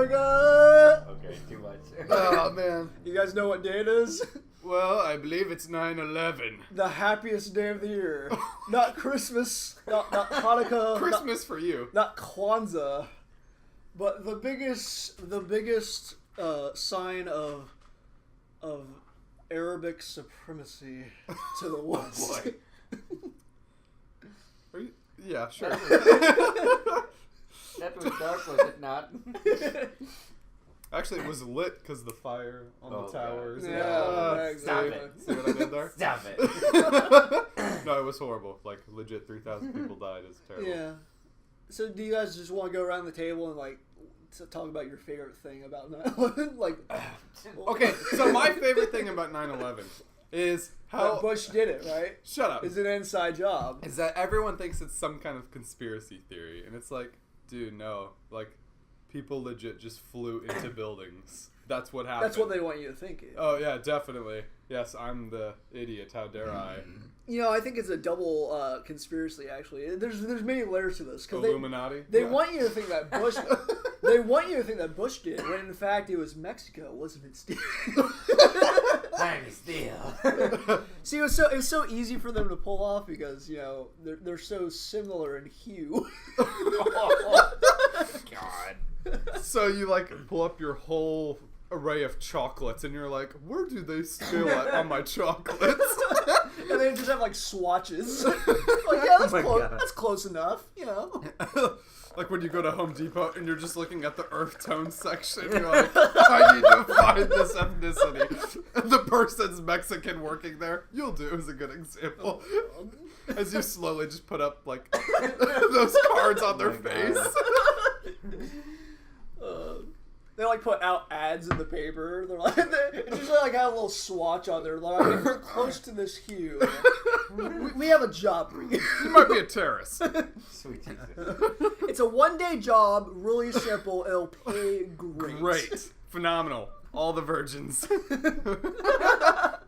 America! Okay, too much. Oh, man. You guys know what day it is? Well, I believe it's 9/11. The happiest day of the year. Not Christmas, not Hanukkah. Christmas for you. Not Kwanzaa. But the biggest sign of Arabic supremacy to the West. Are you? Yeah, sure. That was dark, was it not? Actually, it was lit because of the fire on the towers. Yeah, exactly. Stop it. See what I did there? Stop it. No, it was horrible. Like, legit 3,000 people died. It's terrible. Yeah. So do you guys just want to go around the table and, like, talk about your favorite thing about 9/11? Like, Okay, so my favorite thing about 9/11 is how... Bush did it, right? Shut up. It's an inside job. Is that everyone thinks it's some kind of conspiracy theory. And it's like, dude, no. Like, people legit just flew into buildings. That's what happened. That's what they want you to think. Oh, yeah, definitely. Yes, I'm the idiot. How dare I? You know, I think it's a double conspiracy. Actually, there's many layers to this. Illuminati. They want you to think that Bush. They want you to think that Bush did, when in fact it was Mexico, wasn't it? Steve? I'm still. See, it was so easy for them to pull off because they're so similar in hue. God. So you like pull up your whole array of chocolates and you're like, where do they spill on my chocolates? And they just have like swatches. Like, yeah, that's close. That's close enough. Like when you go to Home Depot and you're just looking at the earth tone section, you're like, I need to find this ethnicity. And the person's Mexican working there. You'll do is a good example. As you slowly just put up like those cards on their face. They like put out ads in the paper. They're like, it's just like got a little swatch on there. Like, if we're close to this hue, we have a job for you. You might be a terrorist. Sweet Jesus. It's a 1-day job, really simple. It'll pay great. Great. Phenomenal. All the virgins.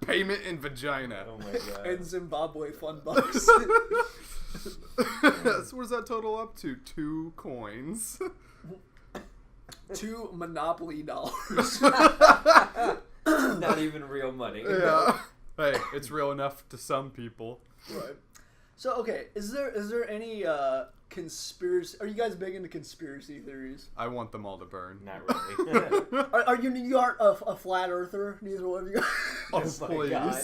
Payment in vagina. Oh my God. And Zimbabwe fun bucks. So what does that total up to? 2 coins. 2 Monopoly dollars. Not even real money. Yeah. Hey, it's real enough to some people. Right. So, okay, is there any conspiracy? Are you guys big into conspiracy theories? I want them all to burn. Not really. You aren't a flat earther? Neither one of you. Oh, Oh my please. God.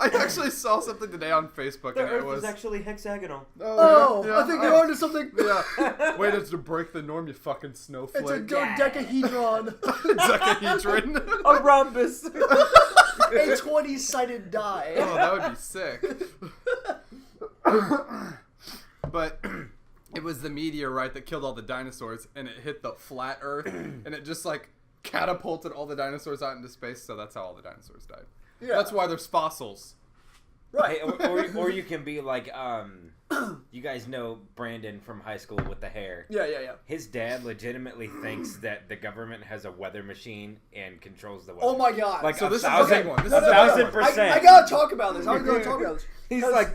I actually saw something today on Facebook The and it Earth was is actually hexagonal. Oh, yeah, I think you're onto something. Yeah. Wait, it's to break the norm, you fucking It's a snowflake. dodecahedron. Decahedron. A rhombus. A 20-sided die. Oh, that would be sick. But it was the meteorite that killed all the dinosaurs, and it hit the flat Earth, and it just like catapulted all the dinosaurs out into space. So that's how all the dinosaurs died. Yeah. That's why there's fossils. Right. Or you can be like, you guys know Brandon from high school with the hair. Yeah. His dad legitimately thinks that the government has a weather machine and controls the weather. Oh my God. Like So a this is the thousand, big one. This a is the big thousand one. percent. I gotta talk about this. I'm gonna talk about this. He's like,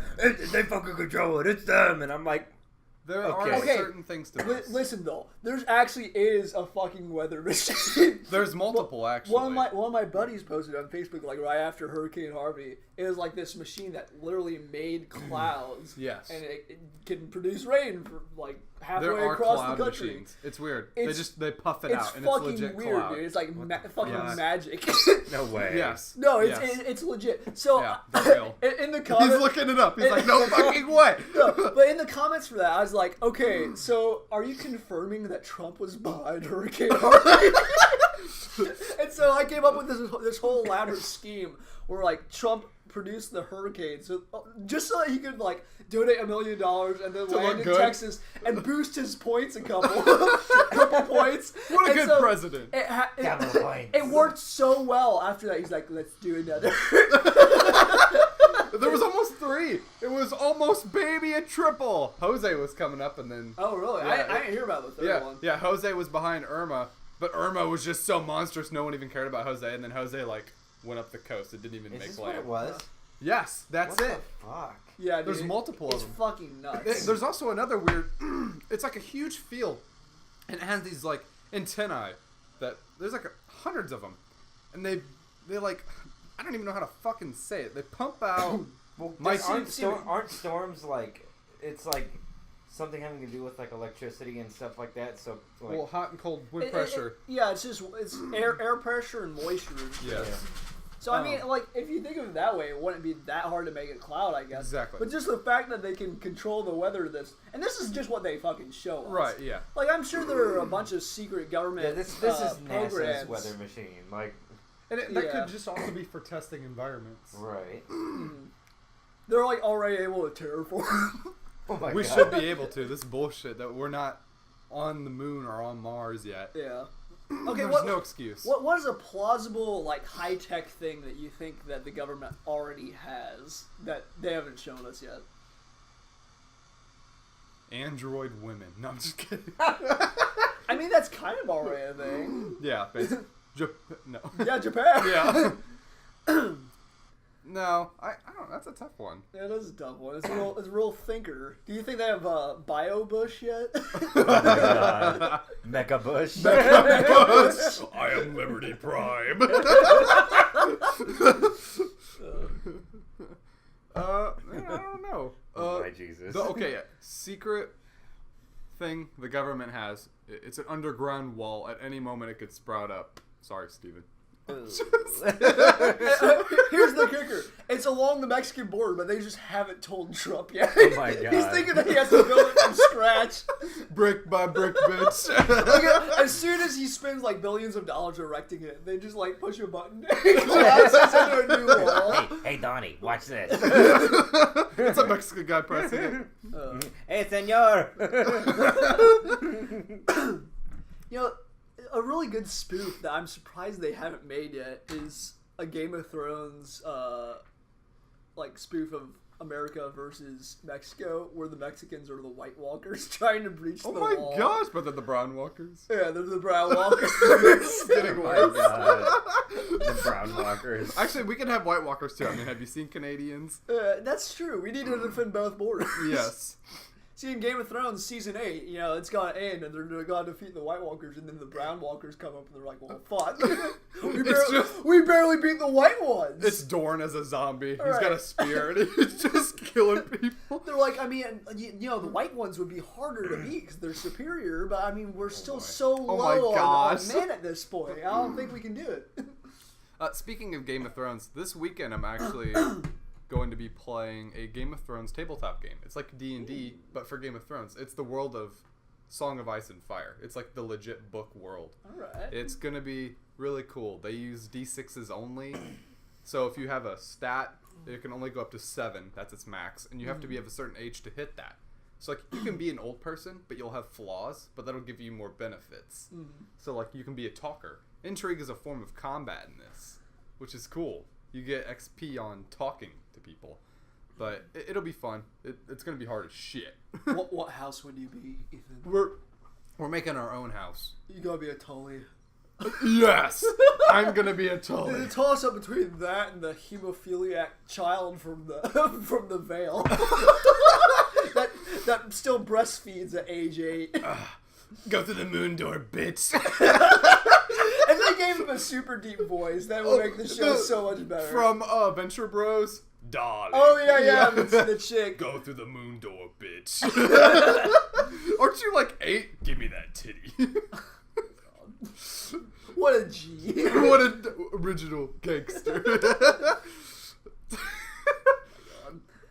they fucking control it. It's them. And I'm like, There Okay. are Okay. certain things to this. Listen though, there's actually is a fucking weather machine. There's multiple, actually. One of my buddies posted on Facebook like right after Hurricane Harvey. It was like this machine that literally made clouds. Yes. And it can produce rain for like halfway There are across cloud the country. machines. It's weird. It's- they puff it It's out, and it's fucking legit weird, cloud. dude. It's like fucking Yes. magic. no way. Yes. No, Yes. it's legit. So Yeah, for real. in the comments, He's looking it up. He's like, no fucking way. No, but in the comments for that, I was like, okay, so are you confirming that Trump was behind Hurricane Harvey? And so I came up with this whole elaborate scheme where like Trump produced the hurricane, so just so that he could like donate $1 million and then land in good. Texas and boost his points a couple points. What a And good so president. Double points. It worked so well. After that, he's like, let's do another. There was almost 3. It was almost baby a triple. Jose was coming up, and then Oh, really? Yeah. I didn't hear about the third one. yeah. Jose was behind Irma, but Irma was just so monstrous. No one even cared about Jose, and then Jose like went up the coast. It didn't even Is make this what land. it was? Yes, that's What it. the fuck? Yeah, dude, There's multiple of It's them. fucking nuts. There's also another weird. It's like a huge field, and it has these like antennae that there's like hundreds of them, and they like I don't even know how to fucking say it. They pump out. Well, My aren't storms like it's like something having to do with like electricity and stuff like that? So like, Well, hot and cold wind pressure. Yeah, it's air pressure and moisture. Yeah. So I mean, like, if you think of it that way, it wouldn't be that hard to make a cloud, I guess. Exactly. But just the fact that they can control the weather, and this is just what they fucking show us. Right. Yeah. Like, I'm sure there are a bunch of secret government. yeah, this is programs. NASA's weather machine. Like, And that could just also be for testing environments. right. They're like already able to terraform. Oh my We God. should be able to. This bullshit that we're not on the moon or on Mars yet. Yeah. Okay, There's no excuse. What is a plausible, like, high-tech thing that you think that the government already has that they haven't shown us yet? Android women. No, I'm just kidding. I mean, that's kind of already a thing. Yeah, basically. No. Yeah, Japan. Yeah. No, I don't. That's a tough one. Yeah, that's a tough one. It's a real thinker. Do you think they have Bio Bush yet? Oh my God. Mecha Bush. I am Liberty Prime. I don't know. Oh my Jesus. Okay, secret thing the government has. It's an underground wall. At any moment, it could sprout up. Sorry, Steven. Here's the kicker. It's along the Mexican border, but they just haven't told Trump yet. Oh my God. He's thinking that he has to build it from scratch. Brick by brick, bitch. Like, as soon as he spends like billions of dollars erecting it, they just like push a button. It collapses into a new wall. Hey, Donnie, watch this. It's a Mexican guy pressing it. Hey, senor. You know, a really good spoof that I'm surprised they haven't made yet is a Game of Thrones like spoof of America versus Mexico, where the Mexicans are the White Walkers trying to breach the wall. Oh my gosh, but they're the Brown Walkers. Yeah, they're the Brown Walkers. It's getting Oh worse. my God. The brown walkers. Actually, we can have White Walkers too. I mean, have you seen Canadians? That's true. We need to defend both borders. Yes. See, in Game of Thrones season 8, you know, it's gonna end, and they're gonna defeat the White Walkers, and then the Brown Walkers come up, and they're like, "Well, fuck, we barely beat the White ones." It's Dorn as a zombie. He's Right. got a spear, and he's just killing people. They're like, I mean, you know, the White ones would be harder to beat because they're superior, but I mean, we're still so Oh my low on gosh. men at this point. I don't think we can do it. Speaking of Game of Thrones, this weekend I'm actually going to be playing a Game of Thrones tabletop game. It's like D&D, but for Game of Thrones. It's the world of Song of Ice and Fire. It's like the legit book world. All right. It's going to be really cool. They use D6s only. So if you have a stat, it can only go up to 7. That's its max. And you have to be of a certain age to hit that. So like you can be an old person, but you'll have flaws, but that'll give you more benefits. So like you can be a talker. Intrigue is a form of combat in this, which is cool. You get XP on talking to people, but it'll be fun. It's gonna be hard as shit. What house would you be, Ethan? We're making our own house. You gotta be a Tully. Yes, I'm gonna be a Tully. The toss up between that and the hemophiliac child from the from the Vale that still breastfeeds at age 8. Go through the moon door, bitch. And they gave him a super deep voice. That would make the show so much better. From Venture Bros. Darling. Oh, yeah. The chick. Go through the moon door, bitch. Aren't you like 8? Give me that titty. What a G. What an original gangster.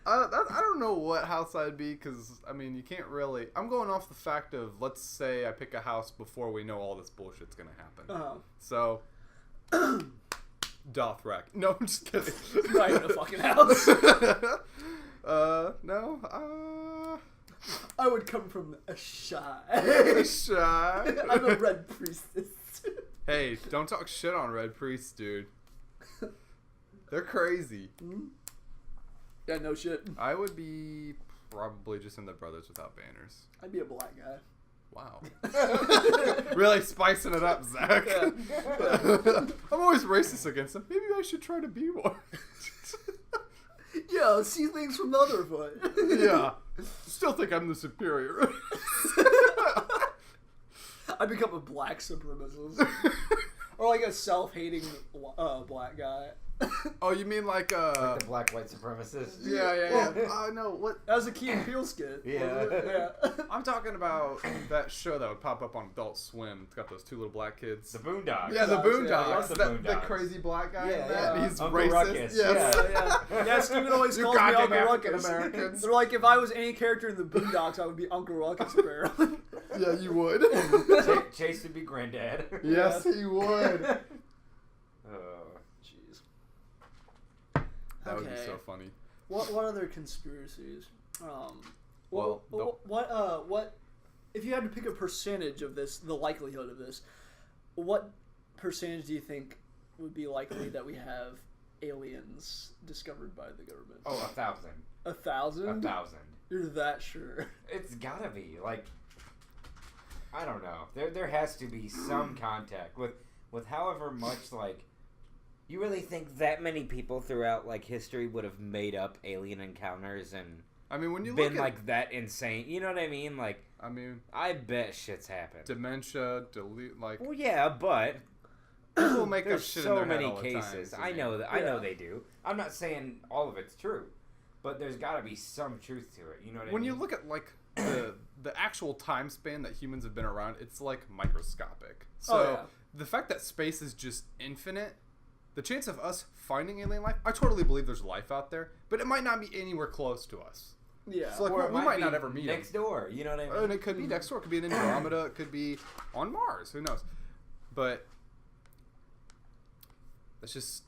I don't know what house I'd be, because, I mean, you can't really... I'm going off the fact of, let's say I pick a house before we know all this bullshit's going to happen. Uh-huh. So, Dothrak. No, I'm just kidding. Not even a fucking house. No, I would come from a shy. Shy. I'm a red priestess. Hey, don't talk shit on red priests, dude. They're crazy. Yeah, no shit. I would be probably just in the Brothers Without Banners. I'd be a black guy. Wow. Really spicing it up, Zach. Yeah. I'm always racist against them. Maybe I should try to be one. Yeah, see things from the other foot. Yeah. Still think I'm the superior. I become a black supremacist. Or like a self-hating black guy. Oh, you mean like Like the black white supremacist. Yeah. No, what? That was a Key and Peele skit. Yeah. I'm talking about that show that would pop up on Adult Swim. It's got those two little black kids. The Boondocks. Yeah, the Boondocks. Yeah, the The Boondocks. crazy black guy in Yeah, that. yeah. He's Uncle racist. Ruckus. Yes. Yeah, Steven always You calls me goddamn Uncle African Ruckus. Americans. They're like, if I was any character in the Boondocks, I would be Uncle Ruckus, apparently. Yeah, you would. Chase would be Granddad. Yes, he would. Jeez. That would be Okay. so funny. What other conspiracies? Well, what if you had to pick a percentage of this, the likelihood of this, what percentage do you think would be likely that we have aliens discovered by the government? Oh, 1,000. 1,000? 1,000. You're that sure? It's gotta be. Like, I don't know. There has to be some contact with however much, like, you really think that many people throughout, like, history would have made up alien encounters and I mean, when you been, look at, like, that insane? You know what I mean? Like, I mean, I bet shit's happened. dementia, like, Well, yeah, but people make up there's shit so in their many head all the cases. time. I know that. I know Yeah. they do. I'm not saying all of it's true, but there's got to be some truth to it. You know what I mean? When you look at like the actual time span that humans have been around, it's like microscopic. So Oh, yeah. the fact that space is just infinite, the chance of us finding alien life, I totally believe there's life out there, but it might not be anywhere close to us. Yeah. So, like, or it we might be not ever meet next them. door. You know what I mean? And it could be next door. It could be in Andromeda. It could be on Mars. Who knows? But it's just,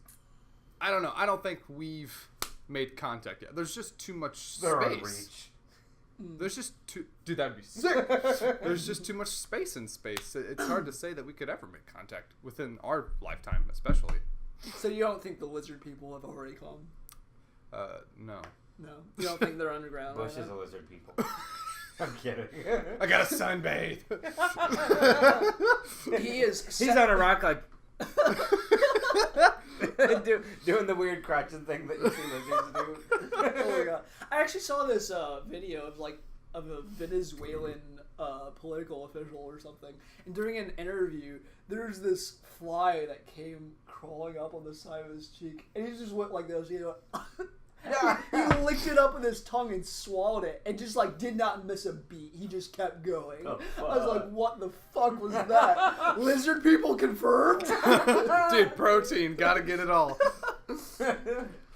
I don't know. I don't think we've made contact yet. There's just too much They're out of space. There's just too... Dude, that'd be sick. There's just too much space in space. It's hard to say that we could ever make contact within our lifetime, especially. So you don't think the lizard people have already come? No. No. You don't think they're underground? Bush right is now? a lizard people. I'm kidding. I gotta sunbathe. He is. He's on a rock like doing the weird crouching thing that you see lizards do. Oh my god! I actually saw this video of a Venezuelan political official or something, and during an interview, there's this fly that came crawling up on the side of his cheek, and he just went like this, you know. He licked it up with his tongue and swallowed it, and just like did not miss a beat. He just kept going. Oh, I was like, "What the fuck was that?" Lizard people confirmed. Dude, protein. Gotta get it all.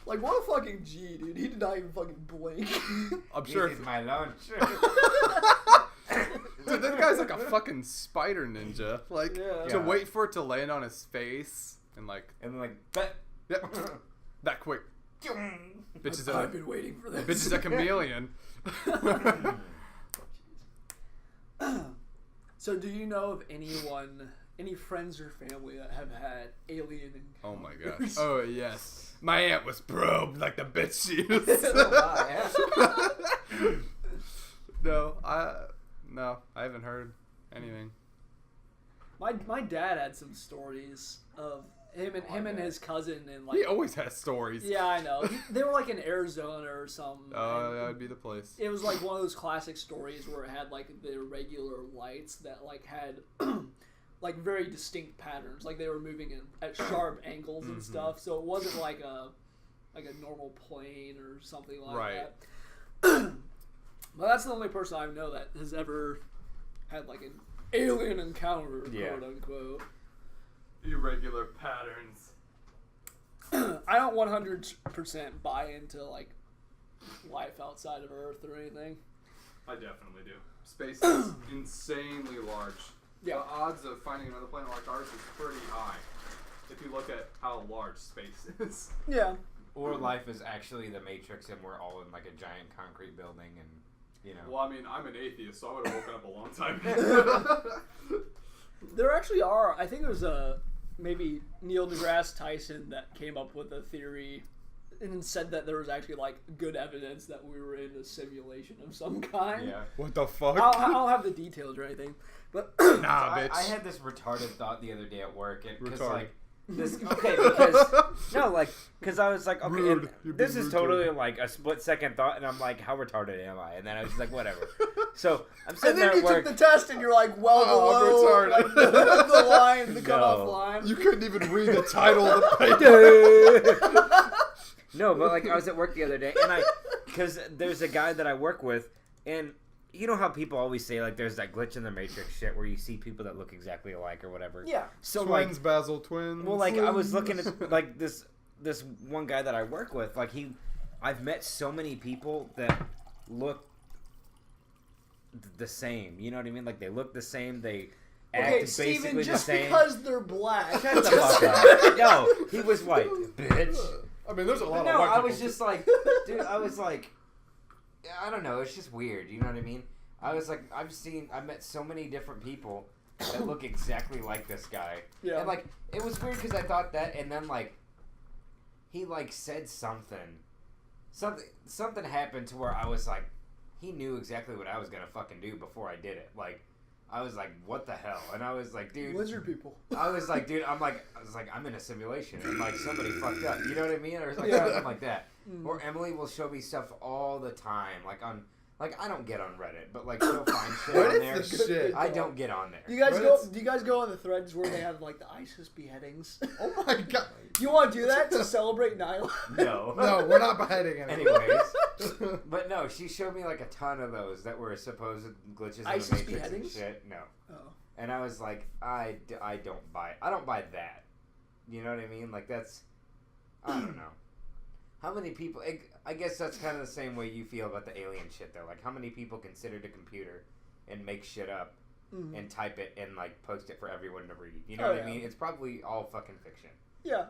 Like, what a fucking G, dude. He did not even fucking blink. I'm sure. This is my lunch. Dude, that guy's like a fucking spider ninja. Like, Yeah. to wait for it to land on his face and like, And then like that. yep, that quick. Bitch is I've been waiting for this. Bitch is a chameleon. So, do you know of any friends or family that have had alien encounters? Oh my gosh. Oh yes. My aunt was probed like the bitch she is. No, I haven't heard anything. My dad had some stories of him and his cousin and like. He always has stories. Yeah, I know. They were like in Arizona or something. Oh, and that would be the place. It was like one of those classic stories where it had like the irregular lights that like had like very distinct patterns, like they were moving in at sharp angles and stuff. So it wasn't like a normal plane or something like Right. that. But that's the only person I know that has ever had like an alien encounter, quote unquote. Irregular patterns. I don't 100% buy into like life outside of Earth or anything. I definitely do. Space is insanely large. Yeah. The odds of finding another planet like ours is pretty high. If you look at how large space is. Yeah. Or life is actually the Matrix and we're all in like a giant concrete building and, you know. Well, I mean, I'm an atheist, so I would have woken up a long time ago. There actually are. I think it was maybe Neil deGrasse Tyson that came up with a theory and said that there was actually like good evidence that we were in a simulation of some kind. Yeah. What the fuck? I don't have the details or anything, but Nah, bitch. I had this retarded thought the other day at work, and because Retarded. like because I was like, okay, Rude. and You're this being is rude to totally her. like a split-second thought, and I'm like, how retarded am I? And then I was just like, whatever. So I'm And sitting then there you at work. took the test and you're like, well Oh, I'm below retarded. like, the line, the No. cutoff line. You couldn't even read the title of the paper. No, but like I was at work the other day, and because there's a guy that I work with, and you know how people always say like there's that glitch in the matrix shit where you see people that look exactly alike or whatever. Yeah. So Twins, like, Basil twins. well, like I was looking at like this one guy that I work with, like I've met so many people that look the same. You know what I mean? Like they look the same. They act Okay, basically Steven, the just same. because they're black. Shut the fuck up. No, he was white, bitch. I mean, there's a lot But of no, white I people. was just like, dude, I was like, I don't know, it's just weird, you know what I mean? I was like, I've met so many different people that look exactly like this guy. Yeah. And like, it was weird because I thought that, and then like, he like said something happened to where I was like, he knew exactly what I was gonna fucking do before I did it. Like, I was like, what the hell? And I was like, dude. Lizard people. I was like, dude, I'm in a simulation. And like, somebody fucked up. You know what I mean? Or like Yeah. something like that. Or Emily will show me stuff all the time. Like I don't get on Reddit, but like she'll find shit on there. Reddit's the shit. I don't get on there. Do you guys Reddit's- do you guys go on the threads where they have like the ISIS beheadings? Oh my god. You want to do that to celebrate 9/11? No. No, we're not beheading anyone. Anyways. But no, she showed me like a ton of those that were supposed glitches in the ISIS Matrix beheadings? and shit. No. Oh. And I was like, I don't buy that. You know what I mean? Like, that's, I don't know. How many people, I guess that's kind of the same way you feel about the alien shit, though. Like, how many people can sit at a computer and make shit up and type it and, like, post it for everyone to read? You know what I mean? It's probably all fucking fiction. Yeah.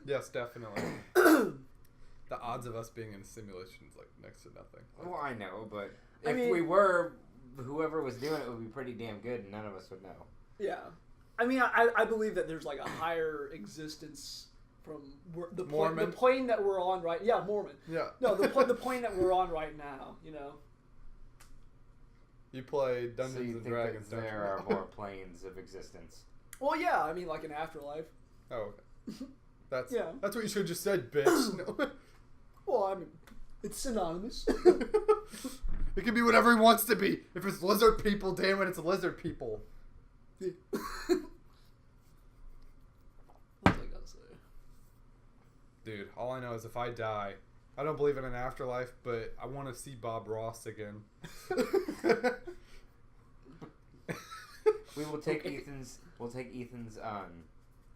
Yes, definitely. The odds of us being in a simulation is like next to nothing. Well, I know, but I if mean- we were, whoever was doing it would be pretty damn good and none of us would know. Yeah. I mean, I believe that there's like a higher existence from the Mormon? plane that we're on right. Yeah, Mormon. Yeah. No, the plane that we're on right now. You know. You play So Dungeons you and think Dragons, that don't there are you? more planes of existence? Well, yeah. I mean, like an afterlife. Oh, okay. That's Yeah. That's what you should have just said, bitch. No. Well, I mean, it's synonymous. It can be whatever he wants to be. If it's lizard people, damn it, it's lizard people. What's I gotta say? Dude, all I know is if I die, I don't believe in an afterlife, but I want to see Bob Ross again. We will take Ethan's. We'll take Ethan's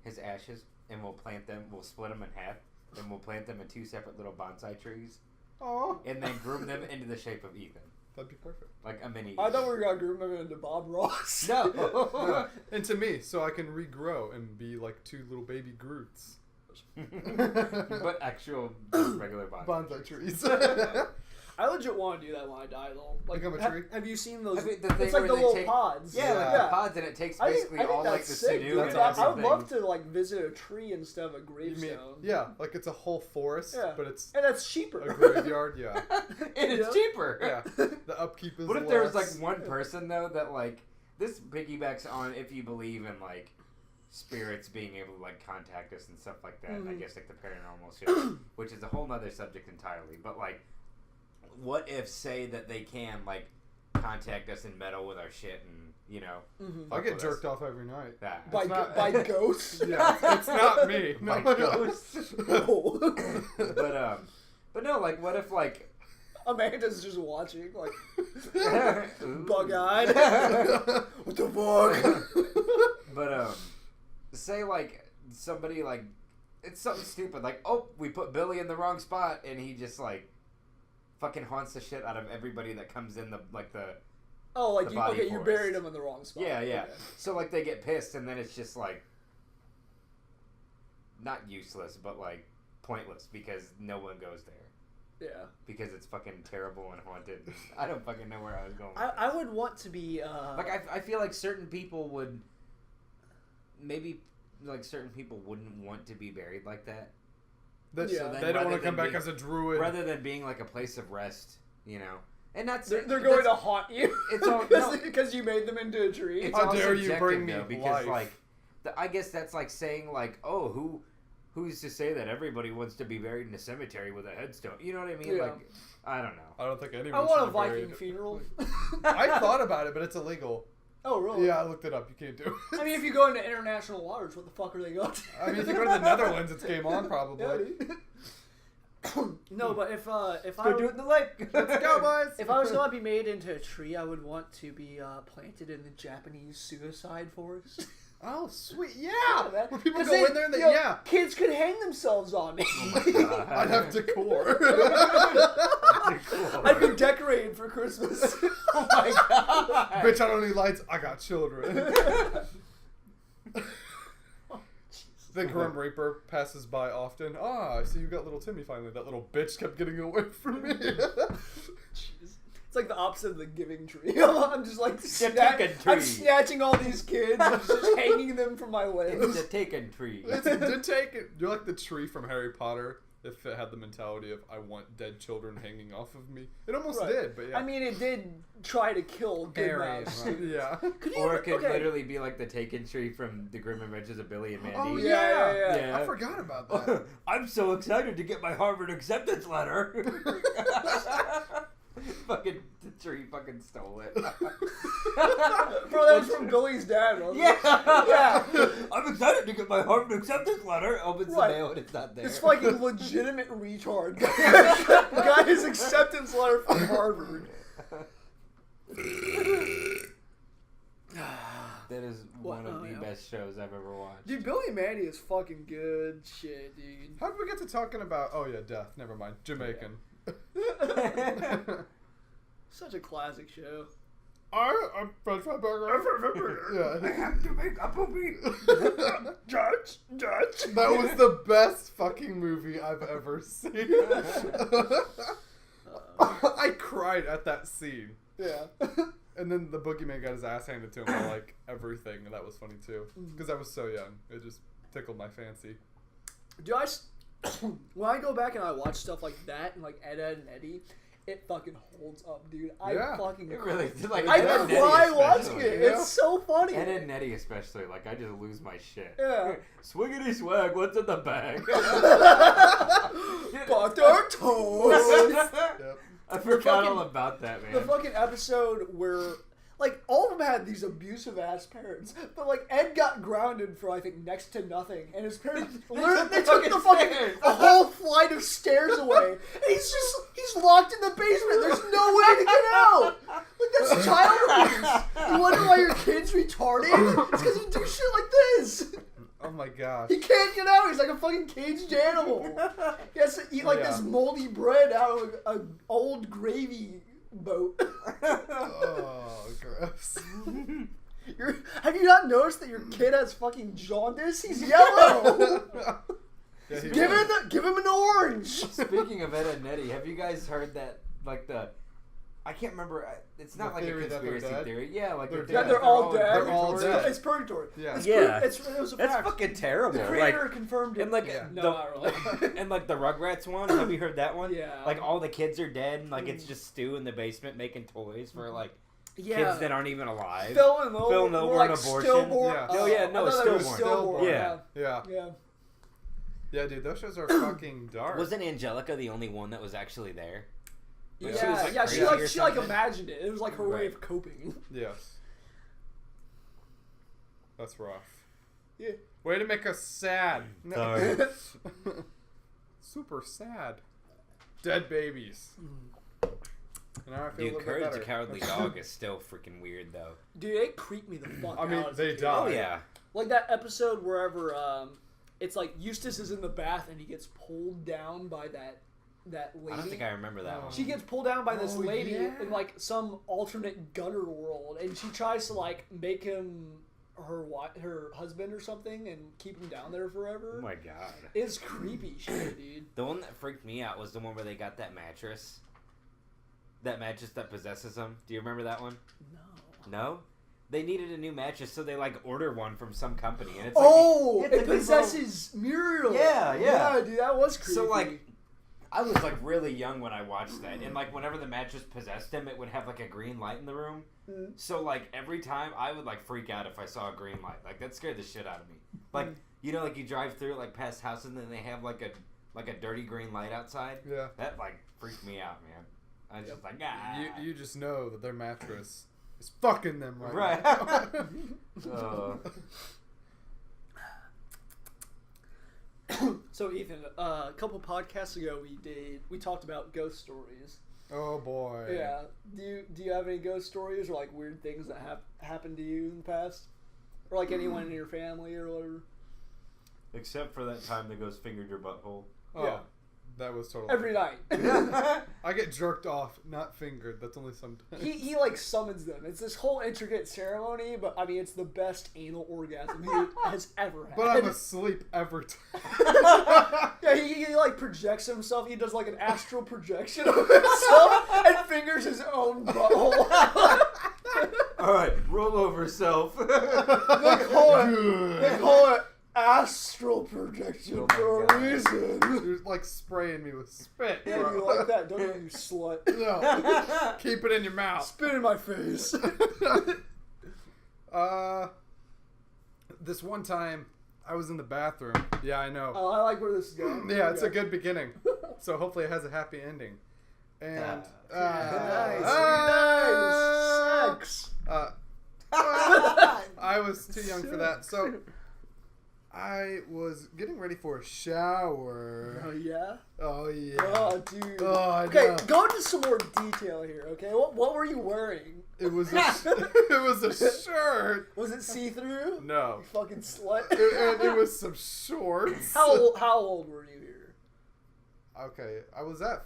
his ashes and we'll plant them. We'll split them in half, and we'll plant them in 2 separate little bonsai trees, Oh, and then groom them into the shape of Ethan, that'd be perfect. like a mini. I thought we were gonna group him into Bob Ross. No. And to me, so I can regrow and be like 2 little baby Groots. But actual just regular Bonsai trees. I legit want to do that when I die, though. Like, Become a tree? Have you seen those? I mean, the thing It's like where the they little take- pods. Yeah, like Yeah. the pods, and it takes I think basically all like the sick, sinew dude. and That's I everything. would love to like visit a tree instead of a You gravestone. mean, yeah, like it's a whole forest, Yeah. but it's And that's cheaper. a graveyard, yeah. And it's Yeah. cheaper. Yeah, the upkeep is What if there was like less. one person though that like this piggybacks on if you believe in like spirits being able to like contact us and stuff like that. I guess like the paranormal shit, which is a whole nother subject entirely. But like, what if say that they can like contact us and meddle with our shit and you know I get jerked off every night. that By, It's not- by ghosts? Yeah, it's not me. by No. ghosts. No. But no, like what if like Amanda's just watching, like, Ooh. bug-eyed. What the fuck? But say like somebody like it's something stupid like we put Billy in the wrong spot and he just like fucking haunts the shit out of everybody that comes in the like the Oh, like The you body you forest. buried him in the wrong spot. yeah Okay. so like they get pissed and then it's just like not useless but like pointless because no one goes there Yeah. because it's fucking terrible and haunted. I don't fucking know where I was going with I would want to be like I feel like certain people would maybe like certain people wouldn't want to be buried like that That, Yeah. They don't want Rather to come than back being- as a druid. rather than being like a place of rest, you know. And that's they're going to that's- haunt you. It's all- no. because you made them into a tree. It's How all dare you subjective, bring me though, because life. like I guess that's like saying like, oh, who's to say that everybody wants to be buried in a cemetery with a headstone? You know what I mean? Yeah. Like, I don't know. I don't think anyone. I want a should be buried. Viking funeral. I thought about it, but it's illegal. Oh, really? Yeah, I looked it up. You can't do it. I mean, if you go into international waters, what the fuck are they going to? I mean, if you go to the Netherlands, it's game on, probably. Yeah, dude. No, but if I Go do it in the lake. Let's go, boys! if I was gonna be made into a tree, I would want to be planted in the Japanese suicide forest. Oh, sweet. Yeah! Man. Where people 'Cause go in there and they, you know, kids could hang themselves on me. I'd have decor. I'd be decorated for Christmas. Oh my god. Bitch, I don't need lights. I got children. The Grim Reaper passes by often. Ah, I see you got little Timmy finally. That little bitch kept getting away from me. Jeez. It's like the opposite of the giving tree. I'm just like taken tree. I'm snatching all these kids and just hanging them from my limbs. It's a taken tree. You're like the tree from Harry Potter. If it had the mentality of I want dead children hanging off of me, it almost did. But yeah, I mean, it did try to kill good Harry, mouse. right. Yeah. Could you, Or it could literally be like the taken tree from The Grim Adventures of Billy and Mandy. Oh Yeah. I forgot about that. I'm so excited to get my Harvard acceptance letter. Fucking the tree fucking stole it. Bro, that was from Billy's dad, wasn't it? Yeah. I'm excited to get my Harvard acceptance letter. Opens the mail and it's not there. This fucking legitimate retard got his acceptance letter from Harvard. That is one of the best shows I've ever watched. Dude, Billy and Mandy is fucking good shit, dude. How did we get to talking about? Oh yeah, death. Never mind. Jamaican. Such a classic show. I'm French fry burger. Yeah. I have to make a movie. Judge. That was the best fucking movie I've ever seen. I cried at that scene. Yeah. And then the boogeyman got his ass handed to him by like everything, and that was funny too. Because I was so young, it just tickled my fancy. Dude, when I go back and I watch stuff like that and like Ed, and Eddie, it fucking holds up, dude. I fucking It really like I Ed, Ed, and Eddie cry watching especially. it. Yeah. It's so funny. Ed, Ed and Eddie especially, like I just lose my shit. Yeah. Swiggity swag, what's in the bag? Butter toast. Yep. I forgot all about that, man. The fucking episode where, like, all of them had these abusive ass parents, but like Ed got grounded for I think next to nothing, and his parents literally they took the fucking a whole flight of stairs away, and he's locked in the basement. There's no way to get out. Like that's child abuse. You wonder why your kid's retarded? It's because you do shit like this. Oh my gosh. He can't get out. He's like a fucking caged animal. He has to eat like this moldy bread out of an old gravy boat. Oh, gross. Have you not noticed that your kid has fucking jaundice? He's yellow. Yeah, Give him an orange. Speaking of Ed and Eddie, have you guys heard that, like, I can't remember, it's not The like a theory that they're conspiracy dead? theory. Yeah, like, They're all dead. They're all dead. It's purgatory. Yeah. It was a That's fact. fucking terrible. The creator confirmed it. And like, No, not really. and like the Rugrats one, have you heard that one? Yeah. Like all the kids are dead, and like it's just Stu in the basement making toys for like Yeah. kids that aren't even alive. Phil and Will and Will were were like an abortion. stillborn. Yeah. Oh, yeah, no, I thought they were stillborn. stillborn. Yeah. Yeah. Yeah. Yeah, dude, those shows are fucking dark. Wasn't Angelica the only one that was actually there? Yeah, She was, like, she crazy or she like something? imagined it. It was like her way Right. of coping. Yes. That's rough. Yeah. Way to make us sad. Sorry. Super sad. Dead babies. Now I feel a Dude, little bit Courage the better. Cowardly Dog is still freaking weird though. Dude, it creeped me the fuck out. I mean, as a they kid. die. Oh yeah. Like that episode wherever it's like Eustace is in the bath and he gets pulled down by that lady. I don't think I remember that one. She gets pulled down by this Oh, lady yeah. in like some alternate gunner world, and she tries to like make him her husband or something and keep him down there forever. Oh my god. It's creepy shit, dude. The one that freaked me out was the one where they got that mattress. That mattress that possesses them. Do you remember that one? No. No? They needed a new mattress, so they like order one from some company, and it's like It a big possesses Muriel. Yeah. Yeah, dude, that was creepy. So like, I was like really young when I watched that, and like whenever the mattress possessed him, it would have like a green light in the room, So like every time I would like freak out if I saw a green light. Like that scared the shit out of me. Like you know, like you drive through like past houses and then they have like a dirty green light outside. Yeah. That like freaked me out, man. I was just like, ah. You just know that their mattress is fucking them Right. now. So Ethan, a couple podcasts ago we talked about ghost stories. Oh boy. Yeah. Do you have any ghost stories or like weird things that have happened to you in the past, or like anyone in your family or whatever? Except for that time the ghost fingered your butthole. Oh, Yeah. that was totally Every night. I get jerked off, not fingered. That's only sometimes. He like summons them. It's this whole intricate ceremony, but I mean it's the best anal orgasm he has ever had. But I'm asleep every time. Yeah, he like projects himself. He does like an astral projection of himself and fingers his own butthole. All right, roll over, self. They call it astral projection Oh my for God. a reason. You're like spraying me with spit. Yeah, bro. you like that, don't you, you slut? No. Keep it in your mouth. Spit in my face. This one time, I was in the bathroom. Yeah, I know. Oh, I like where this is going. Yeah, it's a good beginning. So hopefully it has a happy ending. And Nice. Sex. I was too young for that. So I was getting ready for a shower. Oh yeah. Oh yeah. Oh dude. Oh, I Okay, know. go into some more detail here. Okay, what were you wearing? It was a shirt. Was it see through? No. You fucking slut. It was some shorts. How old were you here? Okay, I was at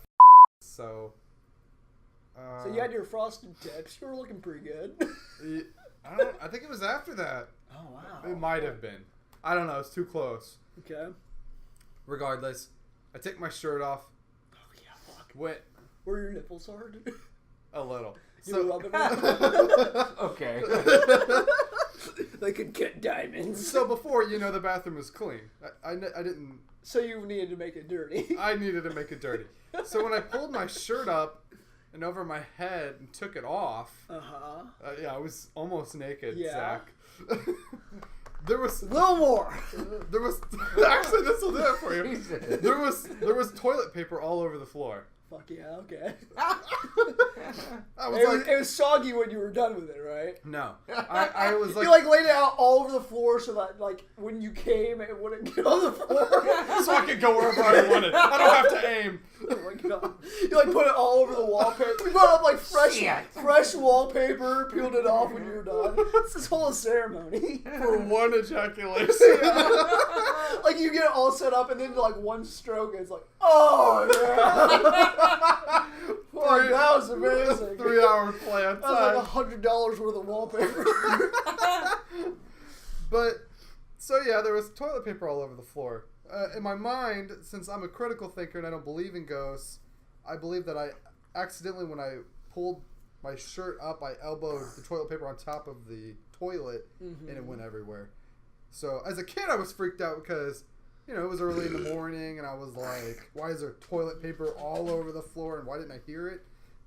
so. So you had your frosted tips. You were looking pretty good. I think it was after that. Oh wow. It might have been. I don't know. It's too close. Okay. Regardless, I take my shirt off. Oh yeah, fuck. Went Were your nipples hard? a little. You were rubbing them? Okay. They could get diamonds. So before, the bathroom was clean. I didn't. So you needed to make it dirty. I needed to make it dirty. So when I pulled my shirt up and over my head and took it off, yeah, I was almost naked, Yeah. Zach. There was A little more. There was actually this will do it for you. Jesus. There was toilet paper all over the floor. Fuck yeah, okay. I was It was soggy when you were done with it, right? no. I was like, You like laid it out all over the floor so that like when you came it wouldn't get on the floor. so I could go wherever I wanted. I don't have to aim. Oh my god. You like put it all over the wallpaper. We brought up like fresh wallpaper, peeled it off when you were done. It's this whole ceremony. For one ejaculation. Like you get it all set up and then like one stroke and it's like, oh yeah. Fuck, that was amazing. 3 hour play on That was time. like $100 worth of wallpaper. But so yeah, there was toilet paper all over the floor. In my mind, since I'm a critical thinker and I don't believe in ghosts, I believe that I accidentally, when I pulled my shirt up, I elbowed the toilet paper on top of the toilet, and it went everywhere. So as a kid, I was freaked out because, it was early in the morning, and I was like, why is there toilet paper all over the floor, and why didn't I hear it?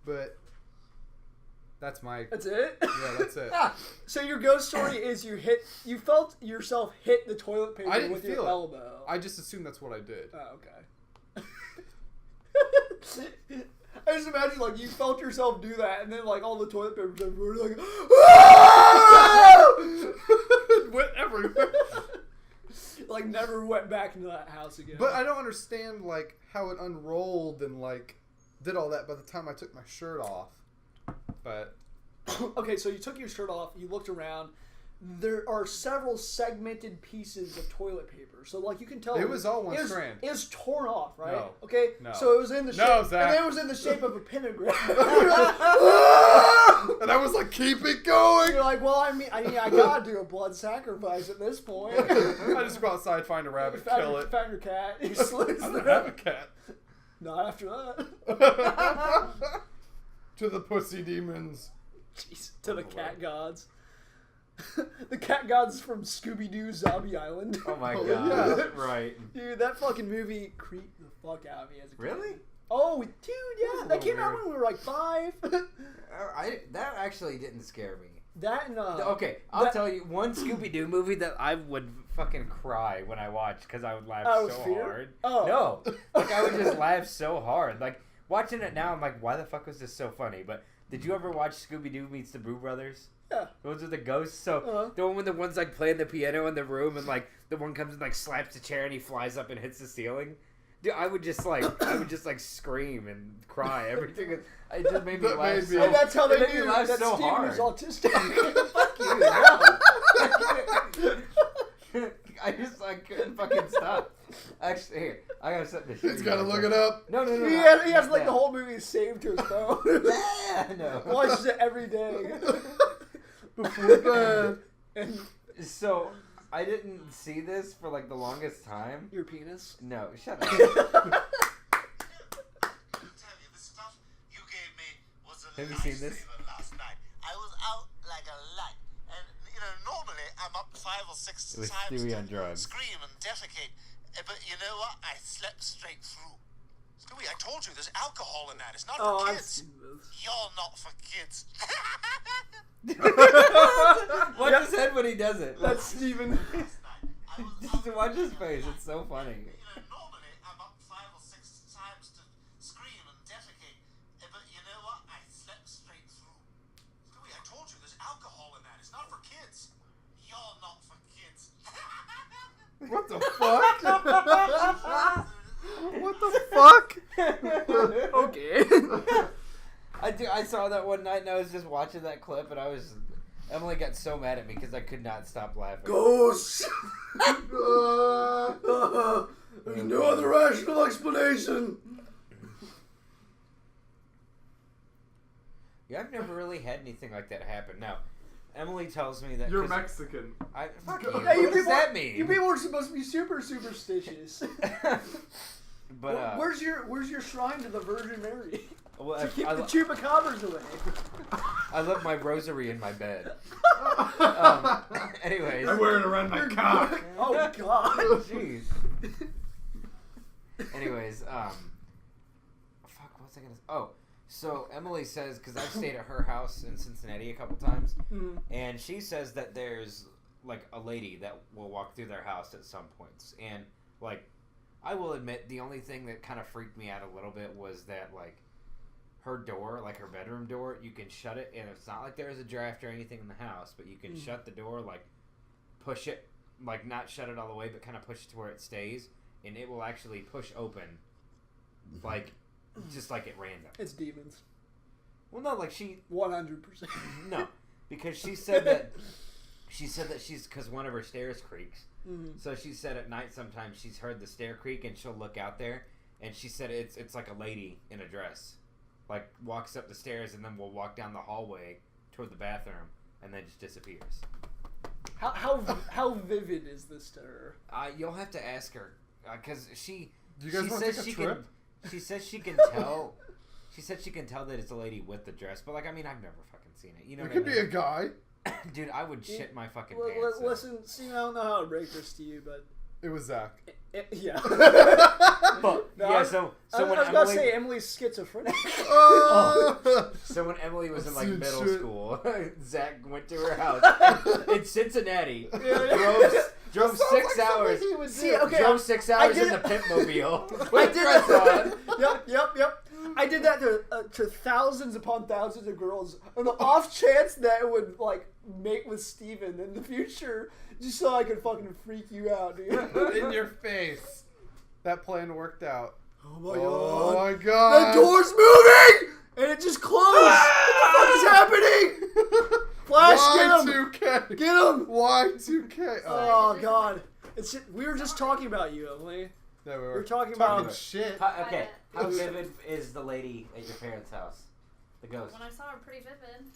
But that's That's it? Yeah, that's it. So your ghost story is you felt yourself hit the toilet paper I didn't with feel your it. elbow. I just assumed that's what I did. Oh, okay. I just imagine like you felt yourself do that, and then like all the toilet paper everywhere, like, It went everywhere. like never went back into that house again. But I don't understand like how it unrolled and like did all that by the time I took my shirt off. But Okay, so you took your shirt off, you looked around. There are several segmented pieces of toilet paper, so like you can tell it was all one strand. It was torn off, right? No. Okay, No. so it was in the shape, No, Zach. and then it was in the shape of a pentagram. And I was like, keep it going. You're like, well, I mean, I gotta do a blood sacrifice at this point. I just go outside, find a rabbit, kill it. Found your cat. You I slits don't there. have a cat. Not after that. To the pussy demons. Jeez, to the cat gods. The cat gods from Scooby-Doo Zombie Island. Oh my Oh, god. yeah. Right. Dude, that fucking movie creeped the fuck out of me as a kid. Really? Oh, dude, yeah, a that came little out weird. when we were like 5. That actually didn't scare me. That and Okay, I'll tell you one Scooby-Doo movie that I would fucking cry when I watched because I would laugh so Fear? hard. Oh. No, like I would just laugh so hard. Like watching it now, I'm like, why the fuck was this so funny? But did you ever watch Scooby-Doo meets the Boo Brothers? Yeah. Those are the ghosts. So the one when the one's like playing the piano in the room and like the one comes and like slaps the chair and he flies up and hits the ceiling. Dude, I would just like scream and cry. Everything. It just made me laugh. So, and that's how they made me knew laugh that so Steven hard. was autistic. Fuck you. No. I couldn't fucking stop. Actually, here, I got something to show you. He's gotta look it up. No. He has like the whole movie saved to his phone. Yeah, no. Watches it every day before bed. And So I didn't see this for like the longest time. your penis. No, shut up. Have you seen this? Last night. I was out like a light, and normally I'm up 5 or 6 It was times Stewie to on drugs. scream and defecate, but you know what? I slept straight through. Stewie, I told you there's alcohol in that. It's not for I've kids. seen this. You're not for kids. Watch his head when he does it. That's Steven. Last night, I was Just watch his face. It's so funny. normally I'm up 5 or 6 times to scream and defecate, but you know what? I slept straight through. Stewie, I told you there's alcohol in that. It's not for kids. You're not for kids. What the fuck? What the fuck? Okay. I saw that one night and I was just watching that clip and Emily got so mad at me because I could not stop laughing. Ghosts. There's no other rational explanation. Yeah, I've never really had anything like that happen. Now, Emily tells me that You're 'cause Mexican. fuck you. Hey, What does that mean? You people are supposed to be super superstitious. But where's your shrine to the Virgin Mary? well, To keep I, the chupacabras away. I left my rosary in my bed. Anyways, I wear it around my cock. Oh God. jeez. Anyways, fuck, what was I gonna? Oh, so Emily says because I've stayed at her house in Cincinnati a couple times, and she says that there's like a lady that will walk through their house at some points, and like I will admit the only thing that kind of freaked me out a little bit was that like her door, like her bedroom door, you can shut it, and it's not like there's a draft or anything in the house, but you can shut the door, like push it, like not shut it all the way, but kind of push it to where it stays, and it will actually push open, like just like at random. It's demons. Well, no, like she 100%. no, because she said that she's because one of her stairs creaks. So she said at night sometimes she's heard the stair creak and she'll look out there, and she said it's like a lady in a dress, like walks up the stairs and then will walk down the hallway toward the bathroom and then just disappears. How vivid is this to her? You'll have to ask her because she. Do you guys she want to says take a she trip? She says she can tell. She said she can tell that it's a lady with the dress, but like I mean I've never fucking seen it. You know It what could I be mean? a guy. Dude, I would shit my fucking pants. Listen, see, I don't know how to break this to you, but It was Zach. yeah. But, No, yeah, I so was when about to Emily, say Emily's schizophrenic. so when Emily was in like Dude, middle shit. school, Zach went to her house in Cincinnati, Yeah. drove 6 hours, He would See, do. okay, drove 6 hours did in the it- Pitmobile. I did dress that. on. Yep. I did that to thousands upon thousands of girls on the off chance that it would like mate with Steven in the future, just so I could fucking freak you out, dude. In your face. That plan worked out. Oh my Oh god. my god. The door's moving! And it just closed! What the fuck is happening? Flash, get him! Y2K. Get him! Y2K. Oh god. We were just talking about you, Emily. Yeah, we We're were talking talking about shit. Okay, how vivid is the lady at your parents' house? The ghost. When I saw her, pretty vivid.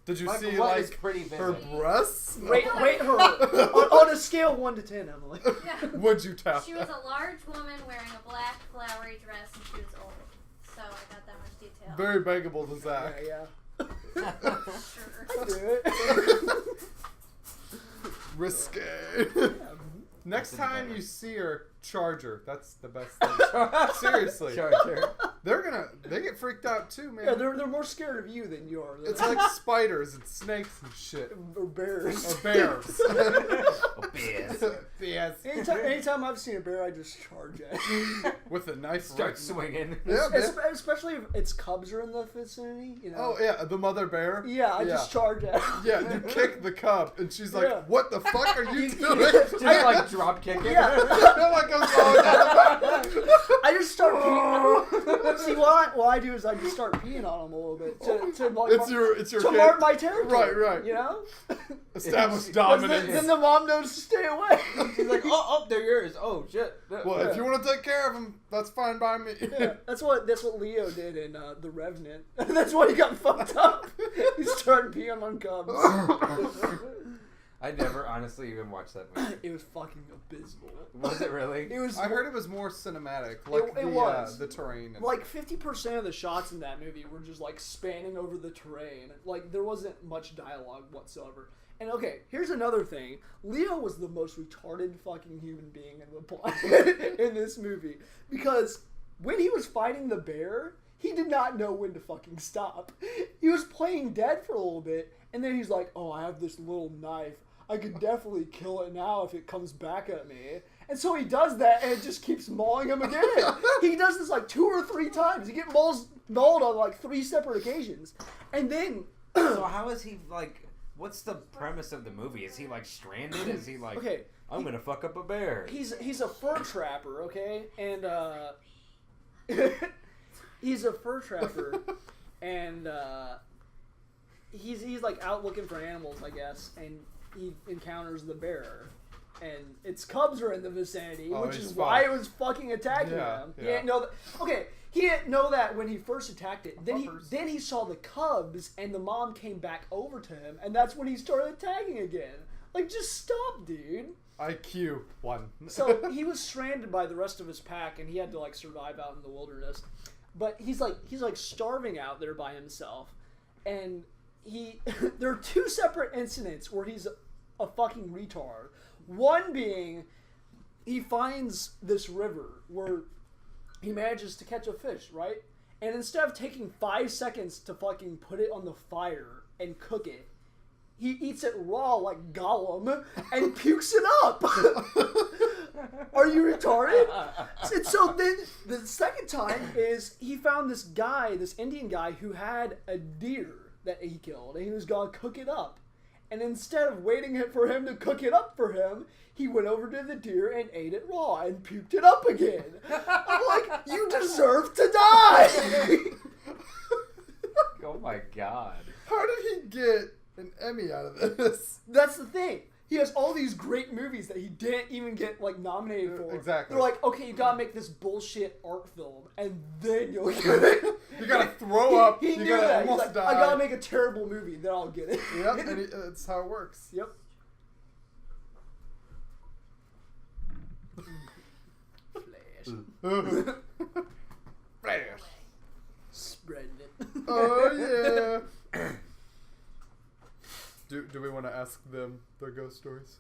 Did you Like, see what is like pretty vivid? her breasts? Rate her on a scale of 1 to 10, Emily. Yeah. Would you tap She that? was a large woman wearing a black flowery dress, and she was old. So I got that much detail. Very beggable to Zach. Yeah. Sure. Do it. Risque. Next This is time better. you see her, charge her. That's the best thing. Seriously. Charger. They get freaked out too, man. Yeah, they're more scared of you than you are. It's like spiders and snakes and shit. or bears. Or bears. Bears. Anytime I've seen a bear, I just charge at it. With a knife. Start swinging. Yeah, man. Especially if its cubs are in the vicinity. You know. Oh yeah, the mother bear. Yeah, I just charge at it. Yeah, you kick the cub, and she's like, Yeah. "What the fuck are you doing?" Just like drop kicking. Yeah. Like goes all down. I just start peeing. See, what I do is I just start peeing on them a little bit to like, It's your to kid. mark my territory. Right. You know. Establish 'Cause dominance. then the mom knows to stay away. She's like, oh, they're yours. Oh shit. Well, if you want to take care of them, that's fine by me. Yeah, that's what Leo did in The Revenant. That's why he got fucked up. He started peeing on cubs. I never honestly even watched that movie. It was fucking abysmal. Was it really? It was. I heard it was more cinematic, like It was. the terrain. And Like 50% of the shots in that movie were just like spanning over the terrain. Like there wasn't much dialogue whatsoever. And okay, here's another thing. Leo was the most retarded fucking human being in the planet in this movie. Because when he was fighting the bear, he did not know when to fucking stop. He was playing dead for a little bit, and then he's like, oh, I have this little knife. I could definitely kill it now if it comes back at me. And so he does that, and it just keeps mauling him again. He does this like 2 or 3 times. He gets mauled on like 3 separate occasions. And then... So how is he like... What's the premise of the movie? Is he like stranded? Is he like, okay, I'm gonna fuck up a bear? He's a fur trapper, okay? And he's a fur trapper, and he's like out looking for animals, I guess, and he encounters the bear, and its cubs are in the vicinity, which is why it was fucking attacking him. He didn't know that. Okay, he didn't know that when he first attacked it. Then he saw the cubs, and the mom came back over to him, and that's when he started attacking again. Like, just stop, dude. IQ 1. So he was stranded by the rest of his pack, and he had to like survive out in the wilderness. But he's like starving out there by himself, and there are 2 separate incidents where he's a fucking retard. One being, he finds this river where he manages to catch a fish, right? And instead of taking 5 seconds to fucking put it on the fire and cook it, he eats it raw like Gollum and pukes it up. Are you retarded? And so then the second time is he found this Indian guy who had a deer that he killed, and he was gonna cook it up. And instead of waiting for him to cook it up for him, he went over to the deer and ate it raw and puked it up again. I'm like, you deserve to die! Oh my god. How did he get an Emmy out of this? That's the thing. He has all these great movies that he didn't even get like nominated for. Exactly. They're like, okay, you gotta make this bullshit art film, and then you'll get it. You gotta throw up. He you knew gotta that. He's almost like, die. I gotta make a terrible movie, then I'll get it. Yep, and that's how it works. Yep. Flash. Flash. Spreading it. Oh yeah. Do we want to ask them their ghost stories?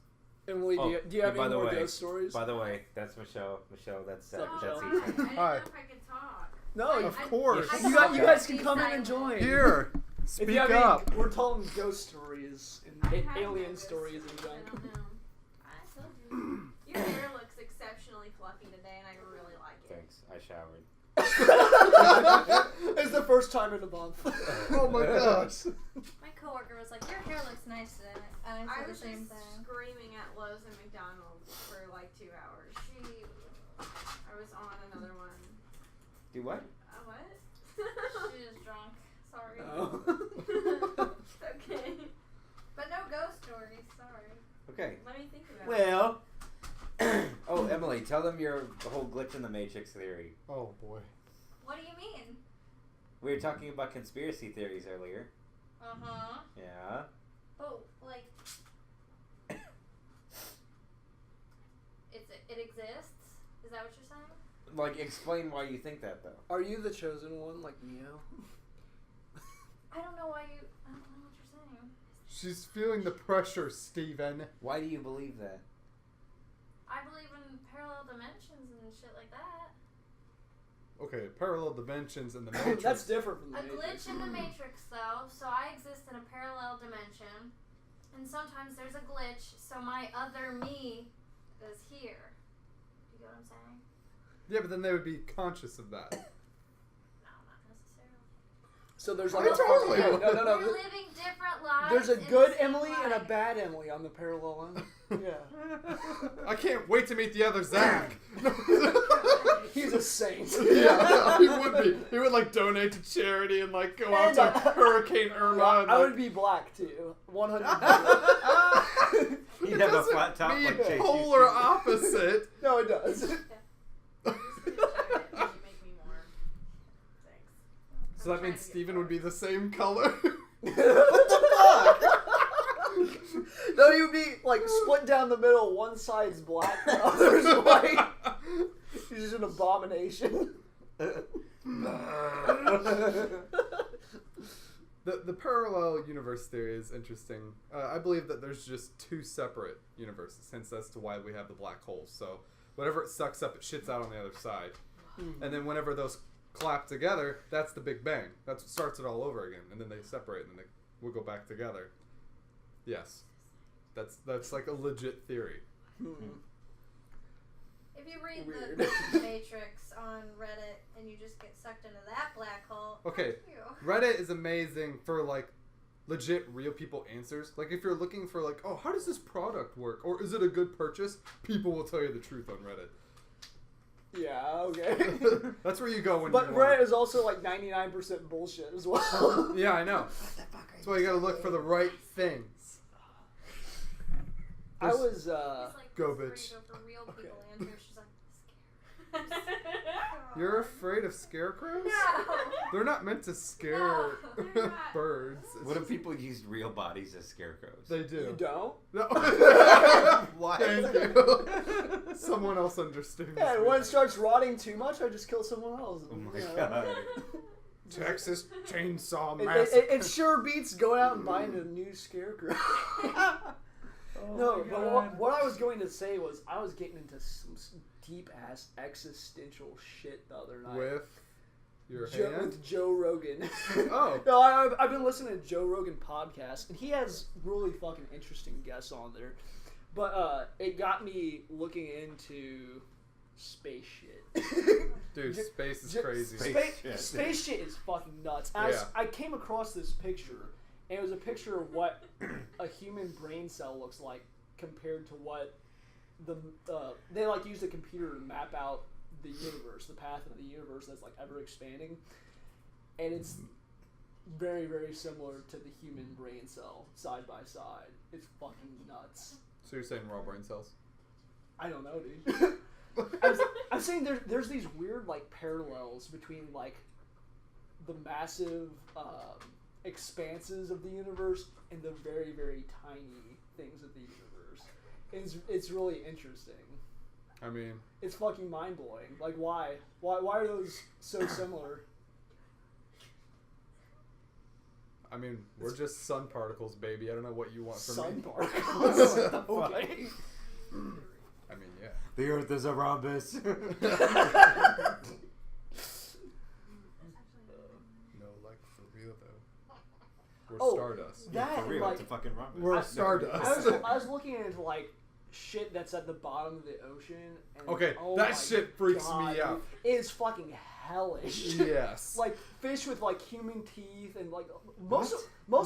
Emily, do you have by any the more way, ghost stories? By the way, that's Michelle. Michelle, that's Oh, that's hi. I Ethan. didn't know Hi. if I could talk. No, Of course. I you thought guys would can be come in silent. and join. Here, If speak you have up. We're telling ghost stories and I have no alien ghost stories and I junk. don't know. I told you. Your hair looks exceptionally fluffy today, and I really like it. Thanks. I showered. It's the first time in a month. Oh my gosh. My coworker was like, "Your hair looks nice today," and I said the same thing. Screaming at Lowe's and McDonald's for like 2 hours. I was on another one. Do what? What? She is drunk. Sorry. Oh. It's okay. But no ghost stories. Sorry. Okay. Let me think about it. Well. Oh, Emily, tell them your whole glitch in the Matrix theory. Oh boy. What do you mean? We were talking about conspiracy theories earlier. Uh-huh. Yeah. But, like, it exists? Is that what you're saying? Like, explain why you think that, though. Are you the chosen one, like Neo? I don't know what you're saying. She's feeling the pressure, Steven. Why do you believe that? I believe in parallel dimensions and shit like that. okay, parallel dimensions in the Matrix. That's different from the A Matrix. glitch in the Matrix, though, so I exist in a parallel dimension, and sometimes there's a glitch, so my other me is here. Do you get what I'm saying? Yeah, but then they would be conscious of that. No, not necessarily. So there's I like totally no, would. no, no. We're living different lives. There's a in the good same Emily and a life. bad Emily on the parallel line. Yeah. I can't wait to meet the other Zach. He's a saint. Yeah, he would be. He would like donate to charity and like go out to Hurricane Irma. And, I like, would be black too. 100%. He'd have a flat top mean like Chase. polar opposite. No, it does. I'm just gonna try it and make me more. Thanks. So that means Steven would be the same color. What the fuck? No, you'd be like split down the middle. One side's black, the other's white. He's just an abomination. The parallel universe theory is interesting. I believe that there's just two separate universes, hence as to why we have the black holes. So whatever it sucks up, it shits out on the other side. And then whenever those clap together, that's the Big Bang. That's what starts it all over again. And then they separate and then they will go back together. Yes. That's like a legit theory. If you read Weird. the Matrix on Reddit and you just get sucked into that black hole, Okay. fuck you. Reddit is amazing for like legit real people answers. Like if you're looking for like, oh, how does this product work? Or is it a good purchase? People will tell you the truth on Reddit. Yeah, okay. That's where you go when But you Reddit want. is also like 99% bullshit as well. Yeah, I know. That's why you gotta look for the right things. I was, It's like Go, this bitch. Go for real Okay. people answer. She's like, scared. You're afraid of scarecrows? No. They're not meant to scare No, they're not. birds. It's What if just- people used real bodies as scarecrows? They do. You don't? No. What? Thank you. Someone else understands. Yeah, me. when it starts rotting too much, I just kill someone else. Oh my You know? god. Texas Chainsaw It, Massacre. it sure beats going out and buying a new scarecrow. No, but what I was going to say was I was getting into some deep ass existential shit the other night. With your Joe, hand? with Joe Rogan. Oh. No, I've been listening to Joe Rogan podcast, and he has really fucking interesting guests on there. But it got me looking into space shit. Dude, space is J- crazy. Space shit is fucking nuts. Yeah. I came across this picture, and it was a picture of what a human brain cell looks like compared to what they like use a computer to map out the universe, the path of the universe that's like ever expanding, and it's very, very similar to the human brain cell side by side. It's fucking nuts. So you're saying raw brain cells? I don't know, dude. I'm saying there's these weird like parallels between like the massive expanses of the universe and the very, very tiny things of the universe. It's really interesting. I mean, It's fucking mind blowing. Like why are those so similar? we're just sun particles, baby. I don't know what you want from Sun me. particles. Okay. I mean, yeah. The Earth is a rhombus. No, like for real though. We're Oh, stardust. that For real, like it's a fucking rhombus. We're I- stardust. I was looking into like shit that's at the bottom of the ocean. And, Okay, oh that my shit freaks God, me out. dude. It is fucking hellish. Yes. Like fish with like human teeth and like most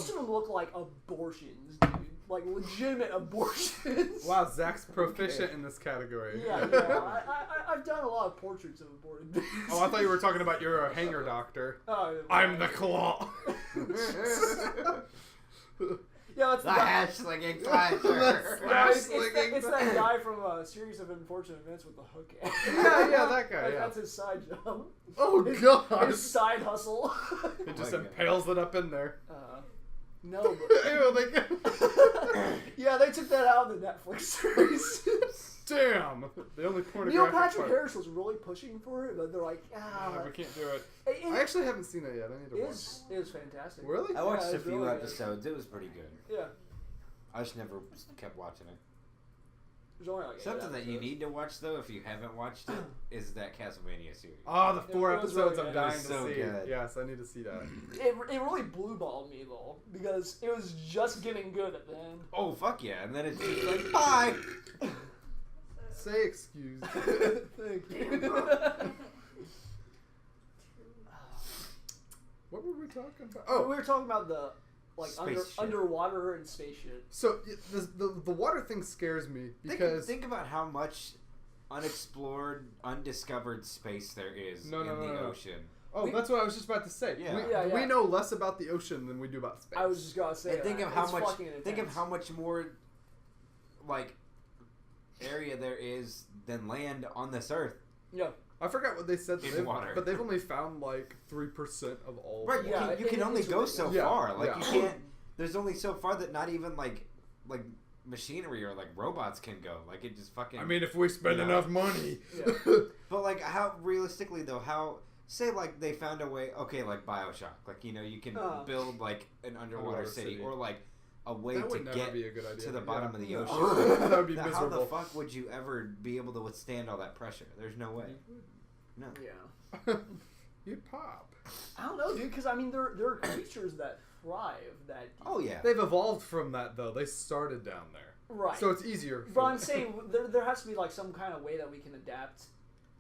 of them look like abortions, dude. Like legitimate abortions. Wow, Zach's proficient in this category. Yeah, I've done a lot of portraits of aborted babies. Oh, I thought you were talking about you're a hanger doctor. Oh, I'm the claw. yeah, that's The the guy. hash-slinging clasher. Yeah, it's Slinging that thing. guy from a series of unfortunate events with the hook. Yeah, that guy, yeah. That's his side job. Oh god. His side hustle. It just Oh my impales it up in there. No, but Ew, yeah, they took that out of the Netflix series. Damn. The only pornographic Neil Patrick part. Harris was really pushing for it, but they're like, We can't do it. it, I actually haven't seen it yet. I need to watch it was fantastic. it. Really? I watched Yeah, a it's few really good. episodes. It was pretty good. Yeah. I just never kept watching it. There's only like 8 Something that you episodes. need to watch though, if you haven't watched it, is that Castlevania series. Oh, the 4 It was episodes really I'm good. dying It was to so see. good. Yes, I need to see that. It really blue balled me though, because it was just getting good at the end. Oh fuck yeah! And then it's just like bye. Say excuse. Thank you. What were we talking about? Oh, Oh, we were talking about the Space shit. underwater and space shit. so the water thing scares me because Think about how much unexplored, undiscovered space there is No, in no, the no, no. ocean. that's what I was just about to say. Yeah. We know less about the ocean than we do about space. I was just gonna say. And think that. of how It's much. fucking Think of intense. how much more, like, area there is than land on this earth. Yeah. I forgot what they said, In water. but they've only found like 3% of all. Right, you Yeah, can, you can only it's go ridiculous. so Yeah, far. Like yeah. you can't. There's only so far that not even like machinery or like robots can go. Like it just fucking. I mean, if we spend You know. enough money. Yeah. But like, how realistically though? How say like they found a way? Okay, like BioShock. Like you know, you can build like an underwater city, or like a way That to would never get be a good idea. to the bottom of the No. ocean. That would be Now, how miserable. the fuck would you ever be able to withstand all that pressure? There's no way. No. Yeah. You'd pop. I don't know, dude. Because I mean, there are creatures that thrive that deep. Oh yeah. They've evolved from that though. They started down there, Right. so it's easier. But I'm saying there has to be like some kind of way that we can adapt.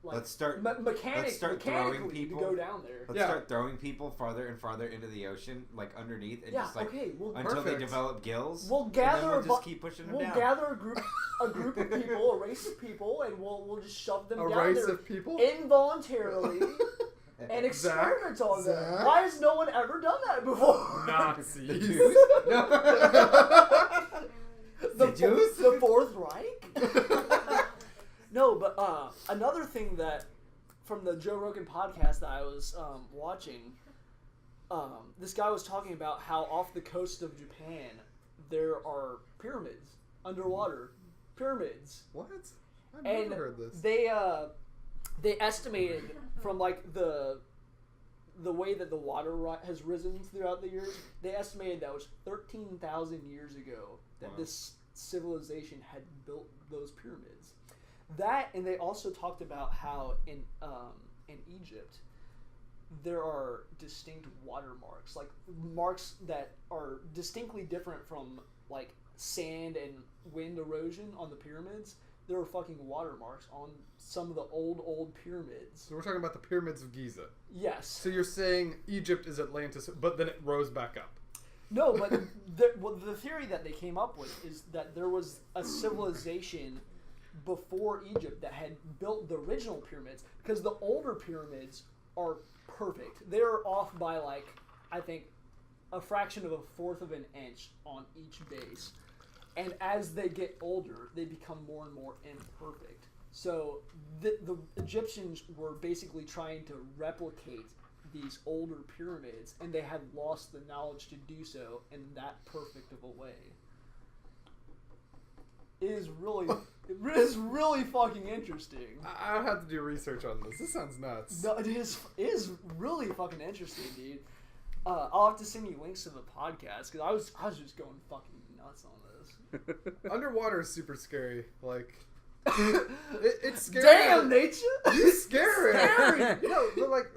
Like, Let's start mechanically throwing people. to go down there. Let's Yeah. start throwing people farther and farther into the ocean, like underneath, and Yeah. just like Okay. Well, until they Perfect. develop gills. we'll and gather. then we'll just keep pushing them We'll down. gather a group of people, a race of people, and we'll just shove them A down race there of people. involuntarily and experiment on them. Zach? Why has no one ever done that before? Nazis. The Jews? the Jews? The Fourth Reich? No, but another thing that from the Joe Rogan podcast that I was watching, this guy was talking about how off the coast of Japan there are pyramids underwater, pyramids, What? I've and never heard this. they estimated from like the way that the water has risen throughout the years, they estimated that was 13,000 years ago that Wow. this civilization had built those pyramids. That, and they also talked about how in Egypt there are distinct watermarks, like marks that are distinctly different from like sand and wind erosion on the pyramids. There are fucking watermarks on some of the old pyramids. So we're talking about the pyramids of Giza. Yes. So you're saying Egypt is Atlantis, but then it rose back up. No, but the theory that they came up with is that there was a civilization before Egypt that had built the original pyramids, because the older pyramids are perfect. They're off by like, I think, a fraction of a fourth of an inch on each base. And as they get older, they become more and more imperfect. So the Egyptians were basically trying to replicate these older pyramids, and they had lost the knowledge to do so in that perfect of a way. It is really fucking interesting. I'll have to do research on this. This sounds nuts. No, it is really fucking interesting, dude. I'll have to send you links to the podcast, because I was just going fucking nuts on this. Underwater is super scary. Like, it's scary. Damn, nature! You scary. Scary. No, but like,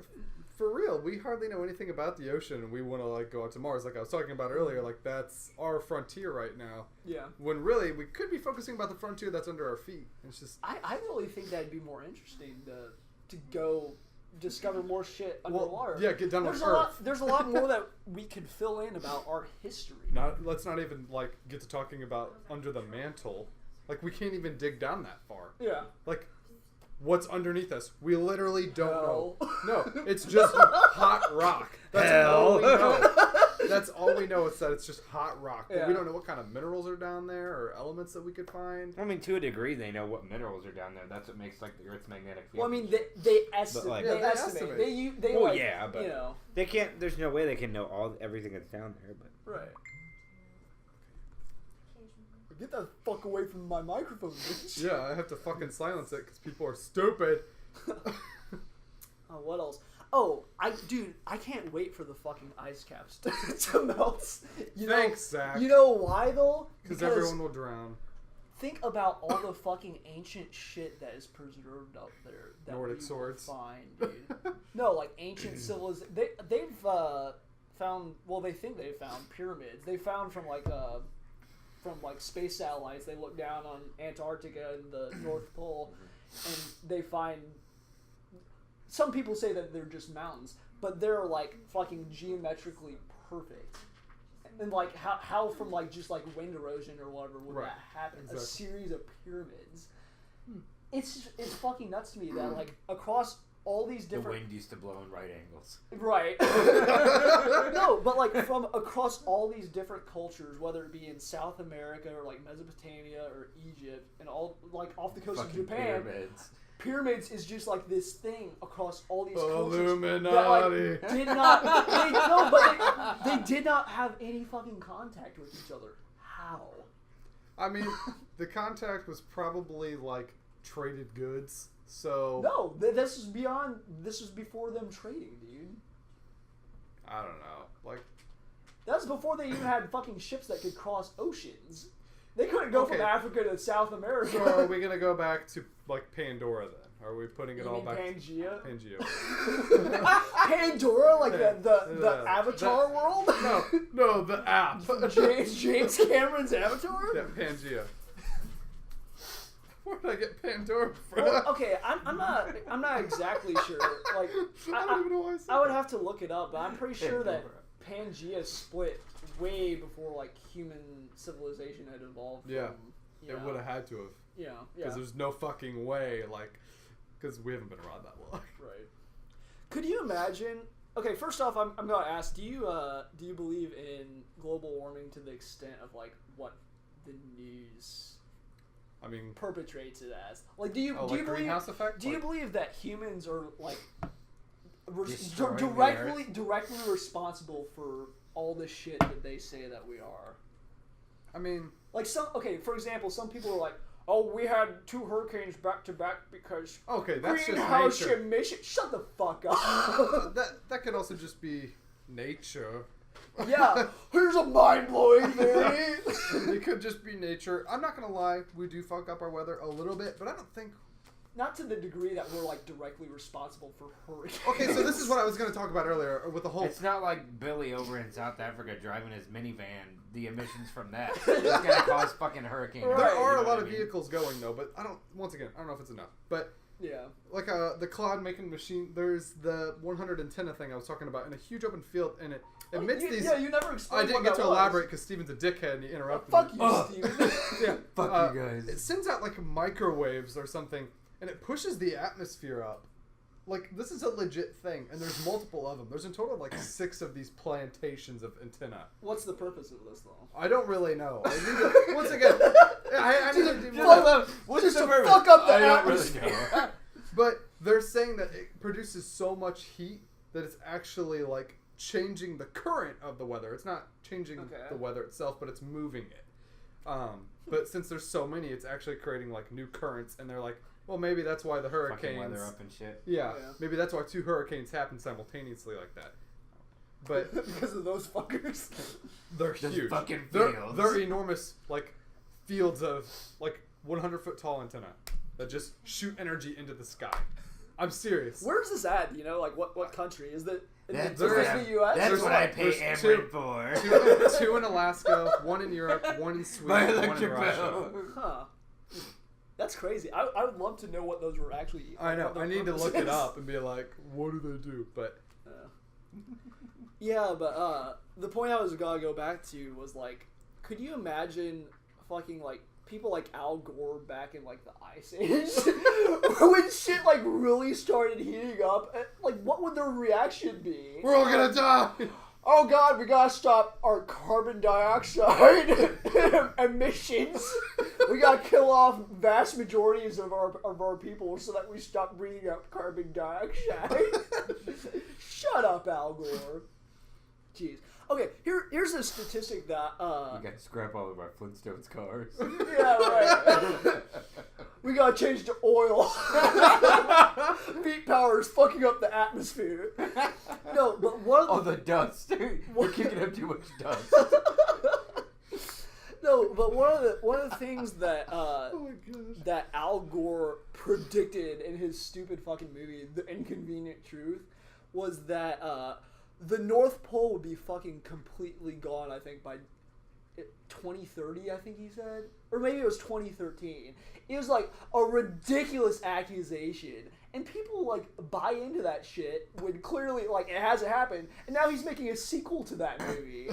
for real, we hardly know anything about the ocean, and we want to like go out to Mars, like I was talking about earlier. Like that's our frontier right now. Yeah. When really we could be focusing about the frontier that's under our feet. It's just I really think that'd be more interesting to go discover more shit underwater. yeah, get done with There's a lot more that we could fill in about our history. let's not even like get to talking about under the mantle. Like we can't even dig down that far. Yeah. Like what's underneath us? We literally don't Hell. know. No, it's just hot rock. That's all we know. That's all we know is that it's just hot rock. But we Yeah. don't know what kind of minerals are down there or elements that we could find. I mean, to a degree, they know what minerals are down there. That's what makes like the Earth's magnetic field. Well, I mean, they estimate. like- they Yeah, they estimate. estimate. They Well, like, yeah, but- you know, they can't. There's no way they can know everything that's down there. But right. Get that fuck away from my microphone, bitch. Yeah, I have to fucking silence it because people are stupid. What else? Oh, I can't wait for the fucking ice caps to melt. Thanks, Zach. You know why though? Because everyone will drown. think about all the fucking ancient shit that is preserved up there. That Nordic we will swords. find, dude. No, like ancient civilizations. They've found. Well, they think they found pyramids. They found from space satellites. They look down on Antarctica and the North Pole, and they find. Some people say that they're just mountains, but they're like fucking geometrically perfect. And like how from like just like wind erosion or whatever would that happen? Exactly. A series of pyramids. It's fucking nuts to me that like across all these different. The wind used to blow in right angles. Right. No, but like from across all these different cultures, whether it be in South America or like Mesopotamia or Egypt, and all like off the coast Fucking of Japan. Pyramids is just like this thing across all these cultures Illuminati. that like did not they did not have any fucking contact with each other. How? I mean, the contact was probably like traded goods. So no, this was before them trading, dude. I don't know. Like that's before they even had fucking ships that could cross oceans. They couldn't go from Africa to South America. So are we gonna go back to like Pandora then? Are we putting it all back? Pangea? Pangea. Pandora, like the Avatar world? No, the app. James Cameron's Avatar? Yeah, Pangea. Where did I get Pandora from? Well, okay, I'm not exactly sure. Like I don't even know why I said I would have to look it up, but I'm pretty sure that Pangea split way before like human civilization had evolved. Yeah, from, it would have had to have. Yeah. Because there's no fucking way, like, because we haven't been around that long. Right. Could you imagine? Okay, first off, I'm gonna ask: Do you believe in global warming to the extent of like what the news? I mean, perpetrates it as like. Do you believe greenhouse effect? Do you believe that humans are like directly responsible for all the shit that they say that we are? I mean, like for example, some people are like, "Oh, we had 2 hurricanes back to back because that's greenhouse just nature. emission." Shut the fuck up. that could also just be nature. Yeah, here's a mind-blowing theory. It could just be nature. I'm not gonna lie, we do fuck up our weather a little bit, but I don't think. Not to the degree that we're like directly responsible for hurricanes. Okay, so this is what I was gonna talk about earlier with the whole. It's not like Billy over in South Africa driving his minivan. The emissions from that is gonna cause fucking hurricanes. There are a lot of vehicles going though, but I don't. Once again, I don't know if it's enough, but. Yeah. Like the cloud making machine, there's the 100 antenna thing I was talking about in a huge open field, and it emits these. Yeah, you never explained. I didn't get to elaborate because Steven's a dickhead and he interrupted me. Fuck you, Steven. Yeah. Fuck you guys. It sends out like microwaves or something, and it pushes the atmosphere up. Like, this is a legit thing, and there's multiple of them. There's in total like 6 of these plantations of antenna. What's the purpose of this, though? I don't really know. I need to, once again, I need to do What's the purpose? Fuck up the atmosphere. Really know. But they're saying that it produces so much heat that it's actually like changing the current of the weather. It's not changing the weather itself, but it's moving it. But since there's so many, it's actually creating like new currents, and they're like, well, maybe that's why the hurricanes. Fucking weather up and shit. Yeah, maybe that's why 2 hurricanes happen simultaneously like that. But because of those fuckers, they're Those huge. fucking fields. They're enormous, like fields of like 100-foot tall antenna that just shoot energy into the sky. I'm serious. Where's this at? You know, like what country is that? That's the U.S. That's what I pay Amrit for. 2 in Alaska, 1 in Europe, 1 in Sweden, 1 in Russia. Huh. That's crazy. I would love to know what those were actually. I know. I need to look it up and be like, what do they do? But yeah, but the point I was gonna go back to was like, could you imagine fucking like people like Al Gore back in like the Ice Age when shit like really started heating up? Like, what would their reaction be? We're all gonna die. Oh God, we gotta stop our carbon dioxide emissions. We gotta kill off vast majorities of our people so that we stop breathing out carbon dioxide. Shut up, Al Gore. Jeez. Okay, here's a statistic that we got to scrap all of our Flintstones cars. Yeah, right. We gotta change to oil. Peak power is fucking up the atmosphere. No, but one of the dust. We're kicking up too much dust. No, but one of the things that Oh my gosh. that Al Gore predicted in his stupid fucking movie, The Inconvenient Truth, was that the North Pole would be fucking completely gone, I think, by 2030, I think he said. Or maybe it was 2013. It was like a ridiculous accusation. And people like buy into that shit when clearly like it hasn't happened. And now he's making a sequel to that movie.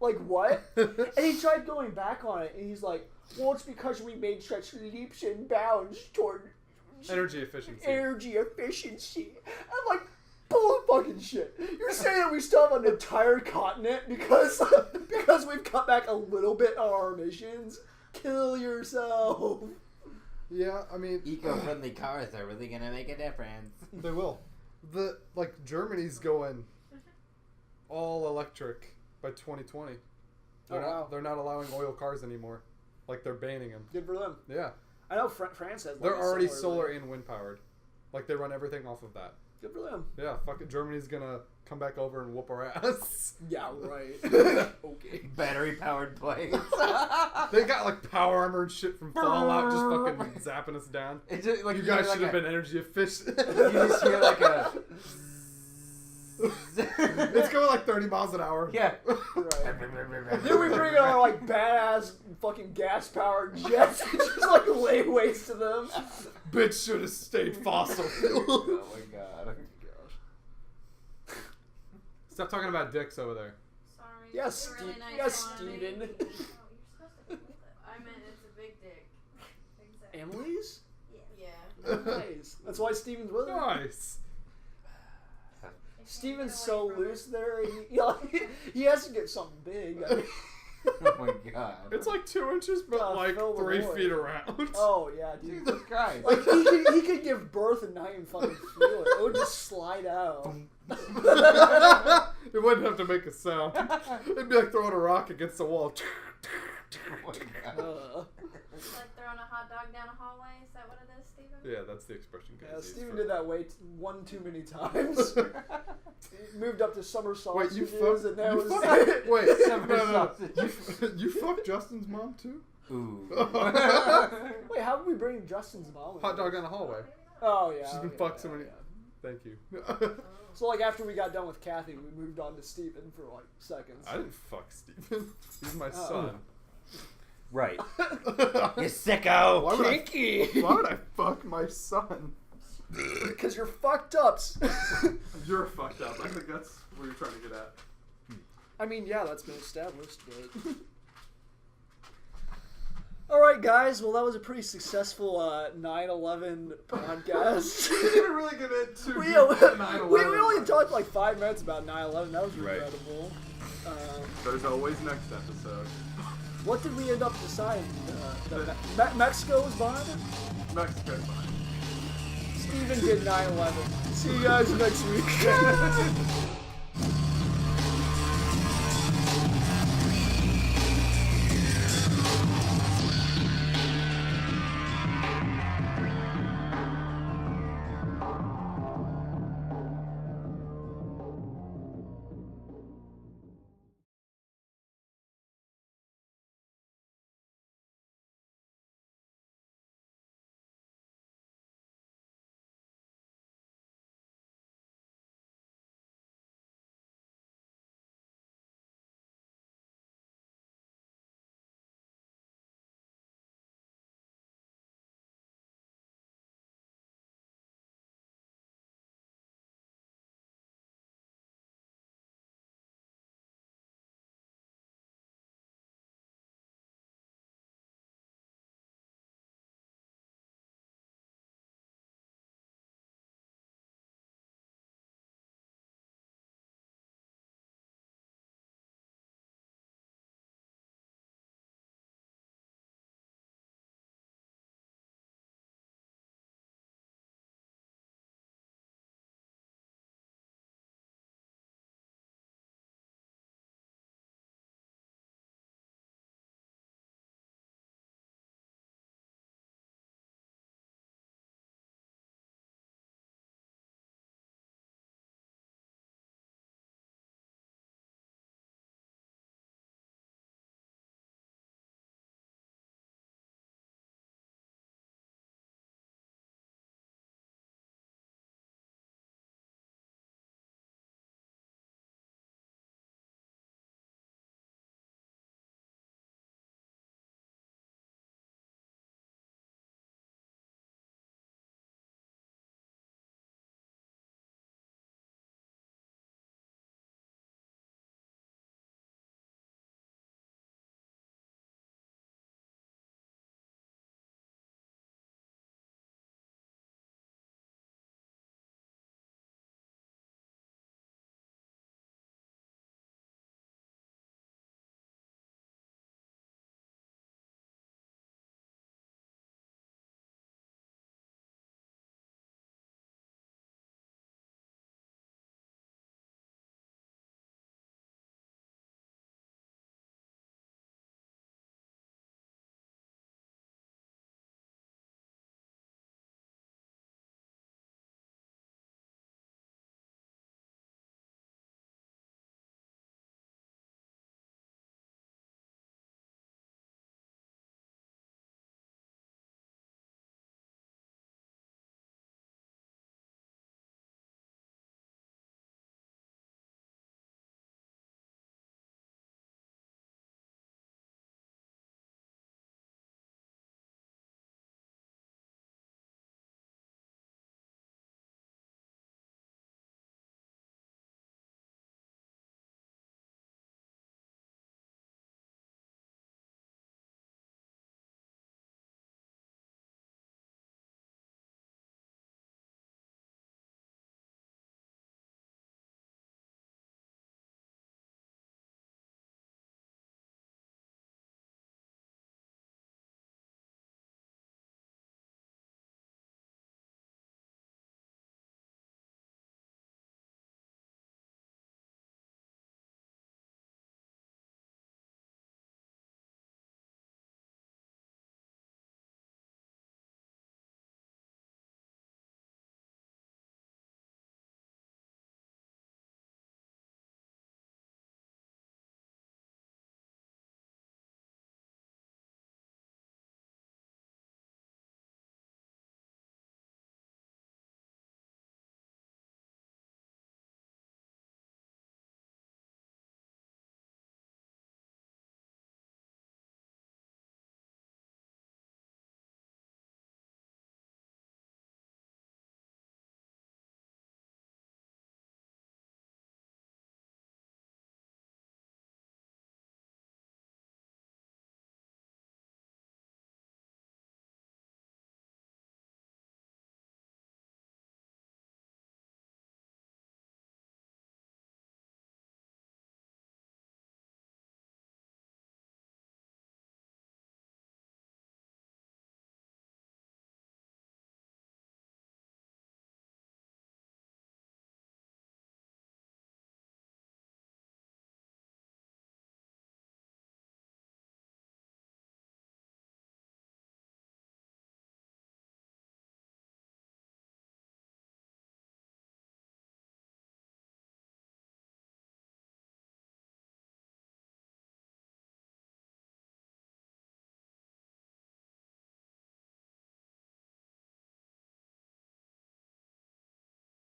Like, what? And he tried going back on it, and he's like, well, it's because we made such leaps and bounds toward Energy efficiency. I'm like, bull fucking shit. You're saying that we still have an entire continent because we've cut back a little bit on our emissions? Kill yourself. Yeah, I mean, Eco-friendly cars are really gonna make a difference. they will. Germany's going all electric by 2020. They're not allowing oil cars anymore. Like, they're banning them. Good for them. Yeah. I know France has. They're like, already similar, solar like- and wind powered. Like, they run everything off of that. Good for them. Yeah, fucking Germany's gonna come back over and whoop our ass. Yeah, right. Okay. Battery-powered planes. They got, like, power armor and shit from Fallout just fucking zapping us down. It's just, like, You guys hear, should have like, been energy efficient. You just hear like a. It's going like 30 miles an hour. Yeah. Right. Then we bring our like badass fucking gas powered jets and just like lay waste to them. Bitch should have stayed fossil fuel. Oh my god. Stop talking about dicks over there. Sorry. Yes, it's a really nice yes, one. Steven. Oh, you're supposed to hold it. I meant it's a big dick. Exactly. Emily's? Yeah. Nice. That's why Steven's with her. Nice. Steven's so loose there. He has to get something big. I mean, Oh my god. It's like 2 inches, but God, like fill the 3 void. feet around. oh yeah, dude. Jesus Christ. Like he could give birth and not even fucking feel it. It would just slide out. It wouldn't have to make a sound. It'd be like throwing a rock against the wall. Oh my god. It's like throwing a hot dog down a hallway. Is that what it is, Steven? Yeah, that's the expression. Yeah, Guys use Steven for- did that one too many times. He moved up to summer Wait, you sausages, fucked? and that was Wait, Summer no. sausage. You fucked Justin's mom too? Ooh. Wait, how did we bring Justin's mom? in Hot dog this? in the hallway. Oh yeah. She's been yeah, fucked so yeah, many. yeah. Thank you. So like after we got done with Kathy, we moved on to Steven for like seconds. I didn't fuck Steven. He's my Oh. son. Right. You sicko. Why would I- Kinky. Why would I fuck my son? Because you're fucked up. You're fucked up. I think that's what you're trying to get at. I mean, yeah, that's been established, but. All right, guys. Well, that was a pretty successful 9/11 podcast. We didn't really get into we 9/11. we only talked like 5 minutes about 9/11. That was Right. regrettable. There's always next episode. What did we end up deciding? Mexico was behind it? Mexico. Steven did 9/11. See you guys next week.